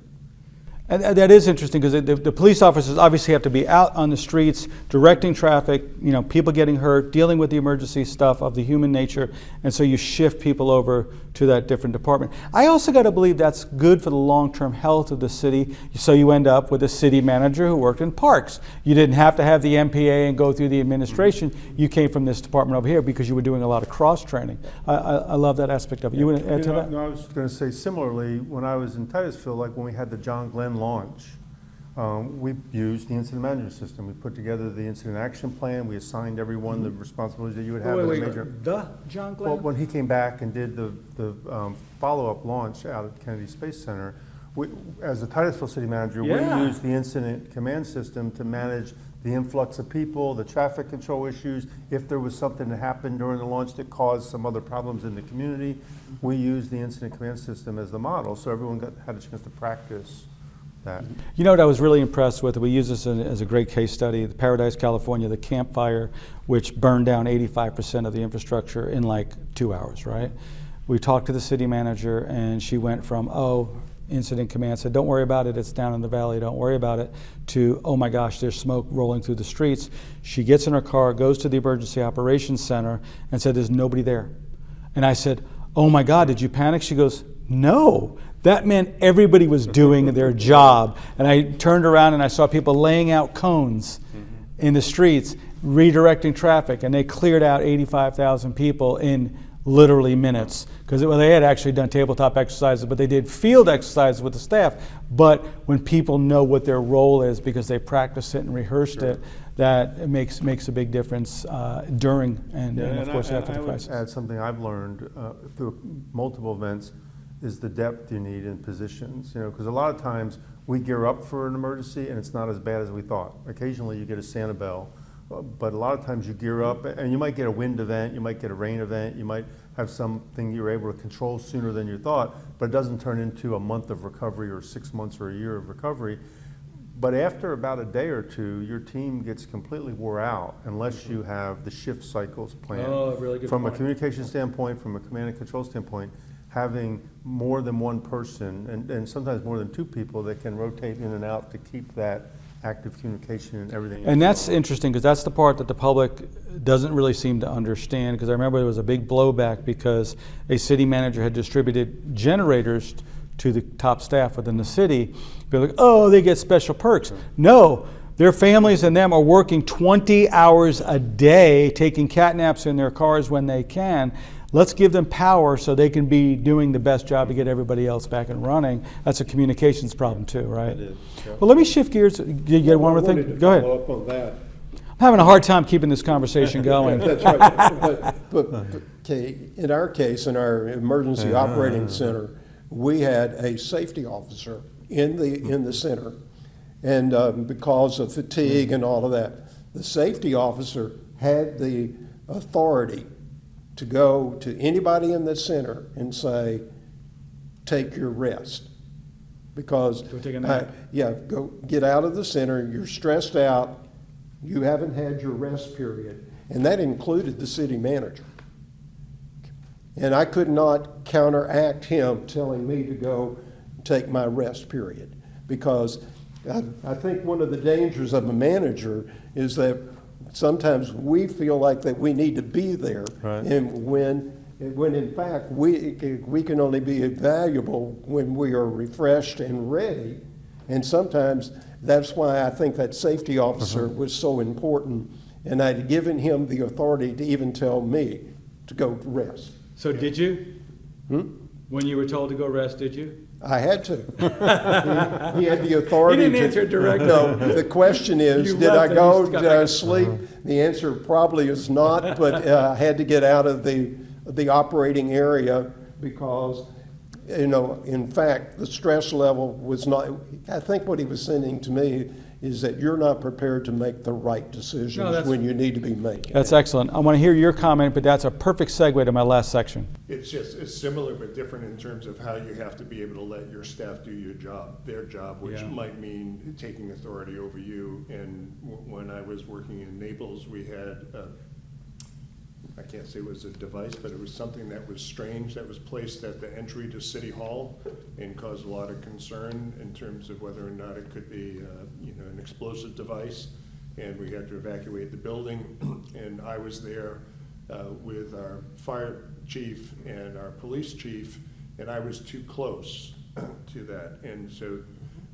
And that is interesting, because the police officers obviously have to be out on the streets, directing traffic, people getting hurt, dealing with the emergency stuff of the human nature, and so you shift people over to that different department. I also got to believe that's good for the long-term health of the city, so you end up with a city manager who worked in parks. You didn't have to have the MPA and go through the administration. You came from this department over here because you were doing a lot of cross-training. I love that aspect of it. You want to add to that? No, I was going to say similarly, when I was in Titusville, like when we had the John Glenn launch, we used the incident management system. We put together the incident action plan. We assigned everyone the responsibilities that you would have as a major. The John Glenn? Well, when he came back and did the follow-up launch out at Kennedy Space Center, as the Titusville city manager, Yeah. we used the incident command system to manage the influx of people, the traffic control issues. If there was something that happened during the launch that caused some other problems in the community, we used the incident command system as the model, so everyone had a chance to practice that. You know what I was really impressed with? We use this as a great case study. The Paradise, California, the Camp Fire, which burned down 85% of the infrastructure in like 2 hours, right? We talked to the city manager, and she went from, incident command said, don't worry about it, it's down in the valley, don't worry about it, to, oh my gosh, there's smoke rolling through the streets. She gets in her car, goes to the emergency operations center, and said, there's nobody there. And I said, oh my God, did you panic? She goes, no. That meant everybody was doing their job. And I turned around and I saw people laying out cones in the streets, redirecting traffic, and they cleared out 85,000 people in literally minutes. Because they had actually done tabletop exercises, but they did field exercises with the staff. But when people know what their role is because they practiced it and rehearsed it, that it makes a big difference during and of course after the crisis. Add something I've learned through multiple events is the depth you need in positions, because a lot of times we gear up for an emergency and it's not as bad as we thought. Occasionally you get a Santa Bell, but a lot of times you gear up and you might get a wind event, you might get a rain event, you might have something you're able to control sooner than you thought, but it doesn't turn into a month of recovery or 6 months or a year of recovery. But after about a day or two, your team gets completely wore out unless you have the shift cycles planned. Oh, really good From point. a communication standpoint, from a command and control standpoint, having more than one person and sometimes more than two people that can rotate in and out to keep that active communication and everything. And else that's interesting because that's the part that the public doesn't really seem to understand, because I remember there was a big blowback because a city manager had distributed generators to the top staff within the city. Be like, oh, they get special perks. No, their families and them are working 20 hours a day, taking cat naps in their cars when they can. Let's give them power so they can be doing the best job to get everybody else back and running. That's a communications problem too, right? It is, yeah. Well, let me shift gears. You get one more I wanted thing? to Go ahead. follow up on that. I'm having a hard time keeping this conversation going. That's right. But okay, in our case, in our emergency operating center, we had a safety officer in the center, and because of fatigue and all of that, the safety officer had the authority to go to anybody in the center and say, take your rest. Because Go take a nap. go get out of the center, you're stressed out, you haven't had your rest period. And that included the city manager. And I could not counteract him telling me to go take my rest period. Because I think one of the dangers of a manager is that sometimes we feel like that we need to be there. Right. And when in fact we can only be valuable when we are refreshed and ready. And sometimes that's why I think that safety officer was so important. And I'd given him the authority to even tell me to go rest. So did you? When you were told to go rest, did you? I had to. He had the authority. He didn't answer it directly. No, the question is, You did I left and go? you got Did I back. sleep? The answer probably is not, but I had to get out of the operating area because, in fact, the stress level was not, I think what he was sending to me is that you're not prepared to make the right decisions that's- when you need to be making. That's excellent. I want to hear your comment, but that's a perfect segue to my last section. It's similar but different in terms of how you have to be able to let your staff do their job, which Yeah. might mean taking authority over you. And when I was working in Naples, we had, I can't say it was a device, but it was something that was strange that was placed at the entry to City Hall and caused a lot of concern in terms of whether or not it could be, an explosive device. And we had to evacuate the building. And I was there with our fire chief and our police chief, and I was too close to that. And so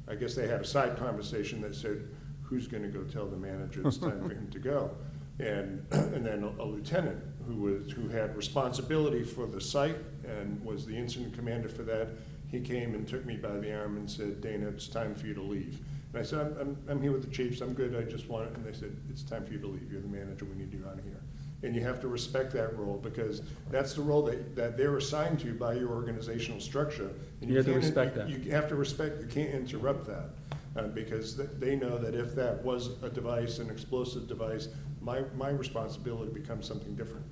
I guess they had a side conversation that said, who's going to go tell the manager it's time for him to go? And then a lieutenant who had responsibility for the site and was the incident commander for that, he came and took me by the arm and said, Dana, it's time for you to leave. And I said, I'm here with the chiefs, I'm good, I just want it. And they said, it's time for you to leave, you're the manager, we need you out of here. And you have to respect that role because that's the role that they're assigned to by your organizational structure. And You have to can't- respect that. You have to respect, you can't interrupt that. Because they know that if that was a device, an explosive device, my responsibility becomes something different.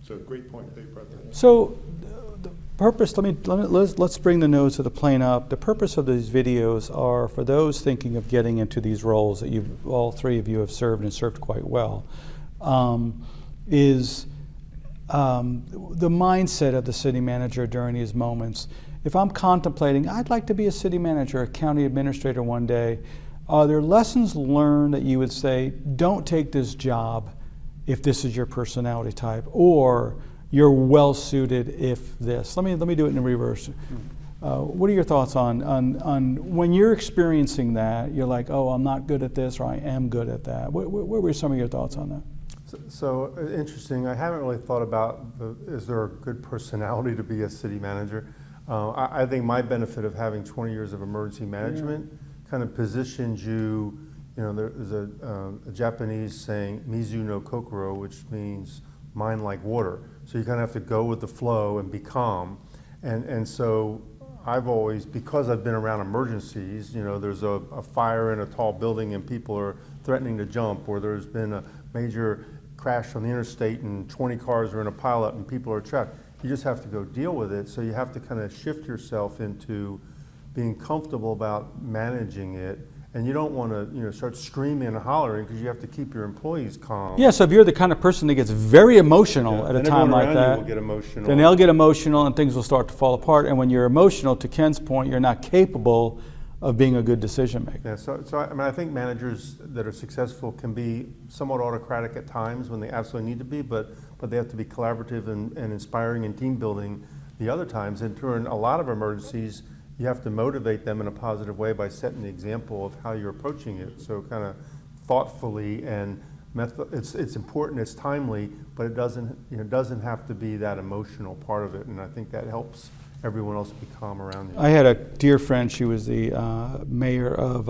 So great point they brought that up. So the purpose, let's bring the nose of the plane up. The purpose of these videos are for those thinking of getting into these roles that all three of you have served and served quite well, is the mindset of the city manager during these moments. If I'm contemplating, I'd like to be a city manager, a county administrator one day, are there lessons learned that you would say, don't take this job if this is your personality type, or you're well suited if this? Let me do it in reverse. What are your thoughts on when you're experiencing that, you're like, oh, I'm not good at this, or I am good at that? What were some of your thoughts on that? So interesting. I haven't really thought about is there a good personality to be a city manager? I think my benefit of having 20 years of emergency management kind of positions you. There's a Japanese saying, "Mizu no kokoro," which means mind like water. So you kind of have to go with the flow and be calm. And so I've always, because I've been around emergencies, there's a fire in a tall building and people are threatening to jump, or there's been a major crash on the interstate and 20 cars are in a pileup and people are trapped. You just have to go deal with it. So you have to kind of shift yourself into being comfortable about managing it And you don't want to, start screaming and hollering because you have to keep your employees calm. Yeah, so if you're the kind of person that gets very emotional at a And time everyone like around that, you will get emotional. then they'll get emotional and things will start to fall apart. And when you're emotional, to Ken's point, you're not capable of being a good decision maker. Yeah, so I think managers that are successful can be somewhat autocratic at times when they absolutely need to be, but they have to be collaborative and inspiring and team building the other times. And during a lot of emergencies, you have to motivate them in a positive way by setting the example of how you're approaching it. So kind of thoughtfully and it's important, it's timely, but it doesn't have to be that emotional part of it. And I think that helps everyone else be calm around you. I had a dear friend, she was the mayor of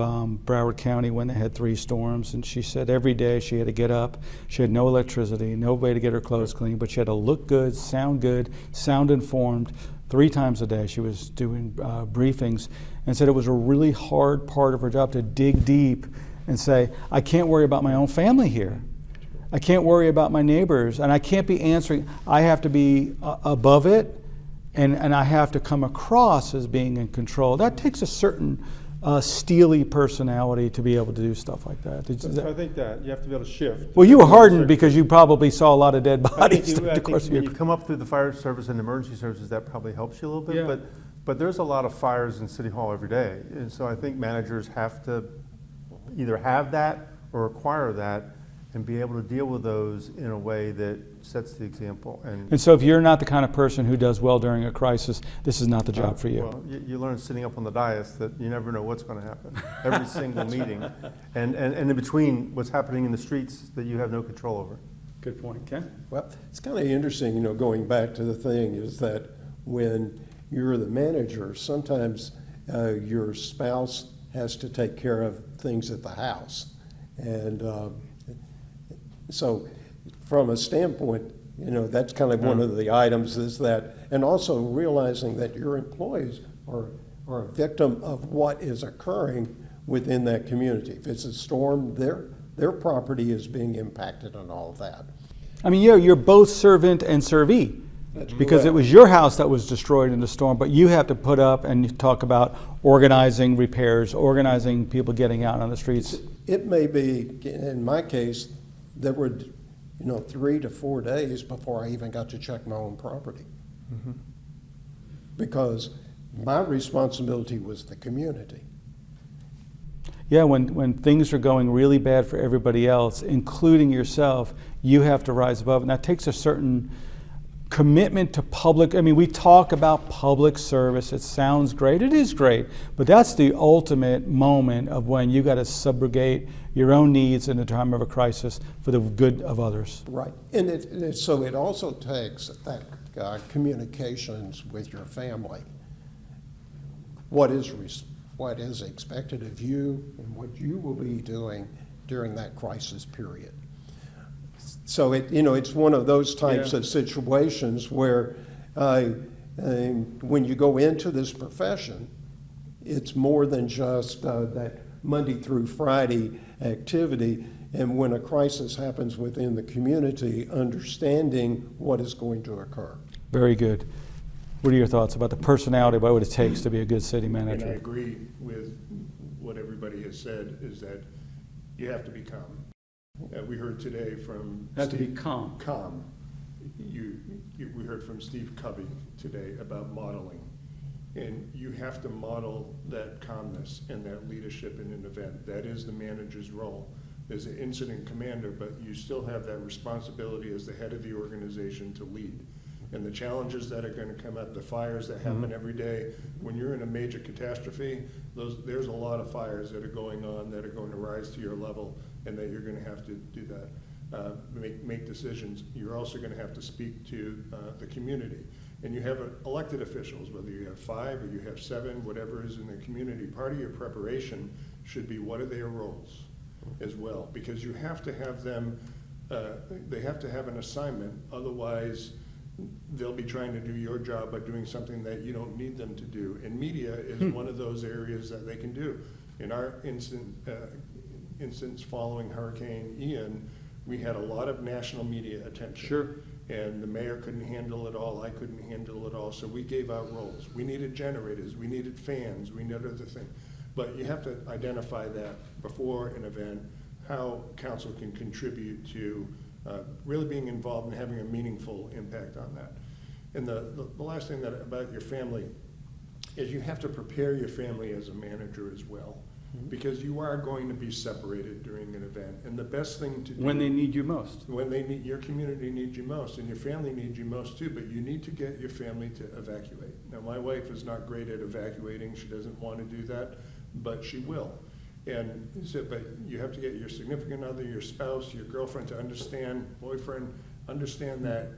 Broward County when they had 3 storms, and she said every day she had to get up, she had no electricity, no way to get her clothes clean, but she had to look good, sound informed. 3 times a day she was doing briefings, and said it was a really hard part of her job to dig deep and say, I can't worry about my own family here. I can't worry about my neighbors, and I can't be answering. I have to be above it, and I have to come across as being in control. That takes a certain steely personality to be able to do stuff like that. So I think that you have to be able to shift. Well, you were hardened because you probably saw a lot of dead bodies through I the think course of when your you come up through the fire service and emergency services, that probably helps you a little bit. Yeah. But there's a lot of fires in City Hall every day. And so I think managers have to either have that or acquire that and be able to deal with those in a way that sets the example. And so if you're not the kind of person who does well during a crisis, this is not the job for you. Well, you learn sitting up on the dais that you never know what's going to happen. Every single meeting. And in between, what's happening in the streets that you have no control over. Good point, Ken. Well, it's kind of interesting, going back to the thing is that when you're the manager, sometimes your spouse has to take care of things at the house. And so from a standpoint, that's kind of one of the items is that, and also realizing that your employees are a victim of what is occurring within that community. If it's a storm, their property is being impacted on all of that. I mean, you're both servant and servee. Because it was your house that was destroyed in the storm, but you have to put up and talk about organizing repairs, organizing people getting out on the streets. It may be, in my case, there were 3 to 4 days before I even got to check my own property. Mm-hmm. Because my responsibility was the community. Yeah, when things are going really bad for everybody else, including yourself, you have to rise above. And that takes a certain commitment to public. I mean, we talk about public service. It sounds great. It is great. But that's the ultimate moment of when you got to subrogate your own needs in the time of a crisis for the good of others. Right. And so it also takes that communications with your family. What is expected of you and what you will be doing during that crisis period. So it's one of those types of situations where when you go into this profession, it's more than just that Monday through Friday activity. And when a crisis happens within the community, understanding what is going to occur. Very good. What are your thoughts about the personality, about what it takes to be a good city manager? And I agree with what everybody has said, is that you have to be calm. We heard today from Have to be Steve, calm. Calm. We heard from Steve Covey today about modeling. And you have to model that calmness and that leadership in an event. That is the manager's role. There's an incident commander, but you still have that responsibility as the head of the organization to lead. And the challenges that are going to come up, the fires that happen every day, when you're in a major catastrophe, there's a lot of fires that are going on that are going to rise to your level, and that you're going to have to do that, make decisions. You're also going to have to speak to the community. And you have elected officials, whether you have 5 or you have 7, whatever is in the community. Part of your preparation should be, what are their roles as well? Because you have to have them, they have to have an assignment, otherwise they'll be trying to do your job by doing something that you don't need them to do. And media is one of those areas that they can do. In our instance following Hurricane Ian, we had a lot of national media attention. Sure. And the mayor couldn't handle it all, I couldn't handle it all, so we gave out roles. We needed generators, we needed fans, we needed other things. But you have to identify that before an event, how council can contribute to really being involved and having a meaningful impact on that. And the last thing about your family is you have to prepare your family as a manager as well, because you are going to be separated during an event. And the best thing to do When they need you most. when they need, your community needs you most, and your family needs you most too, but you need to get your family to evacuate. Now, my wife is not great at evacuating. She doesn't want to do that, but she will. And so, but you have to get your significant other, your spouse, your girlfriend to understand, boyfriend, understand that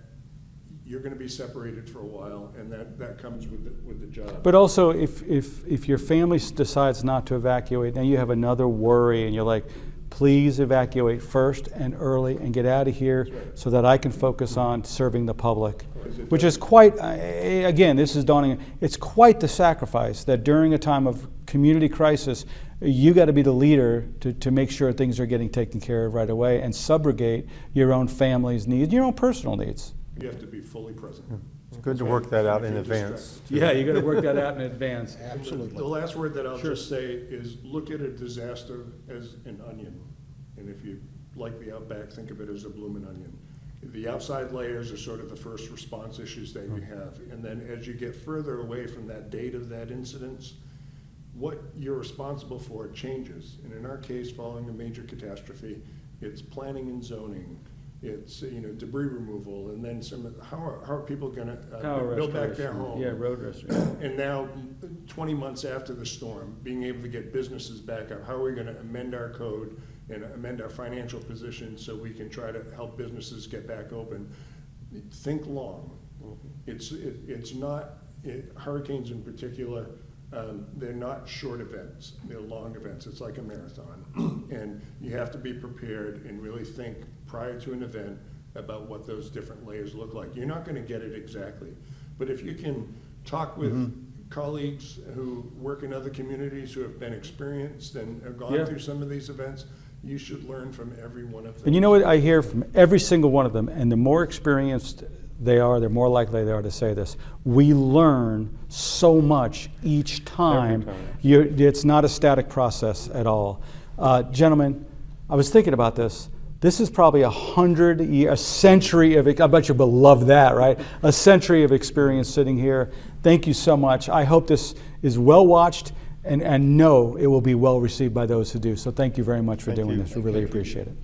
you're going to be separated for a while, and that comes with the job. But also, if your family decides not to evacuate, then you have another worry, and you're like, please evacuate first and early and get out of here so that I can focus on serving the public, which is quite, again, this is dawning, it's quite the sacrifice that during a time of community crisis, you got to be the leader to make sure things are getting taken care of right away and subrogate your own family's needs, your own personal needs. You have to be fully present. It's good to work that out in advance. Yeah, you got to work that out in advance. Absolutely. The last word that I'll just say is look at a disaster as an onion. And if you like the Outback, think of it as a blooming onion. The outside layers are sort of the first response issues that you have. And then as you get further away from that date of that incident, what you're responsible for changes. And in our case, following a major catastrophe, it's planning and zoning. It's debris removal, and then how are people going to build back their home? Yeah, road restoration. And now, 20 months after the storm, being able to get businesses back up, how are we going to amend our code and amend our financial position so we can try to help businesses get back open? Think long. It's not hurricanes in particular. They're not short events, they're long events. It's like a marathon. And you have to be prepared and really think prior to an event about what those different layers look like. You're not going to get it exactly, but if you can talk with colleagues who work in other communities who have been experienced and have gone through some of these events, you should learn from every one of them. And you know what I hear from every single one of them, and the more experienced they are, the more likely they are to say this. We learn so much each time. It's not a static process at all. Gentlemen, I was thinking about this. This is probably a century of, I bet you will love that, right? A century of experience sitting here. Thank you so much. I hope this is well watched and know it will be well received by those who do. So thank you very much for doing this. We really appreciate it.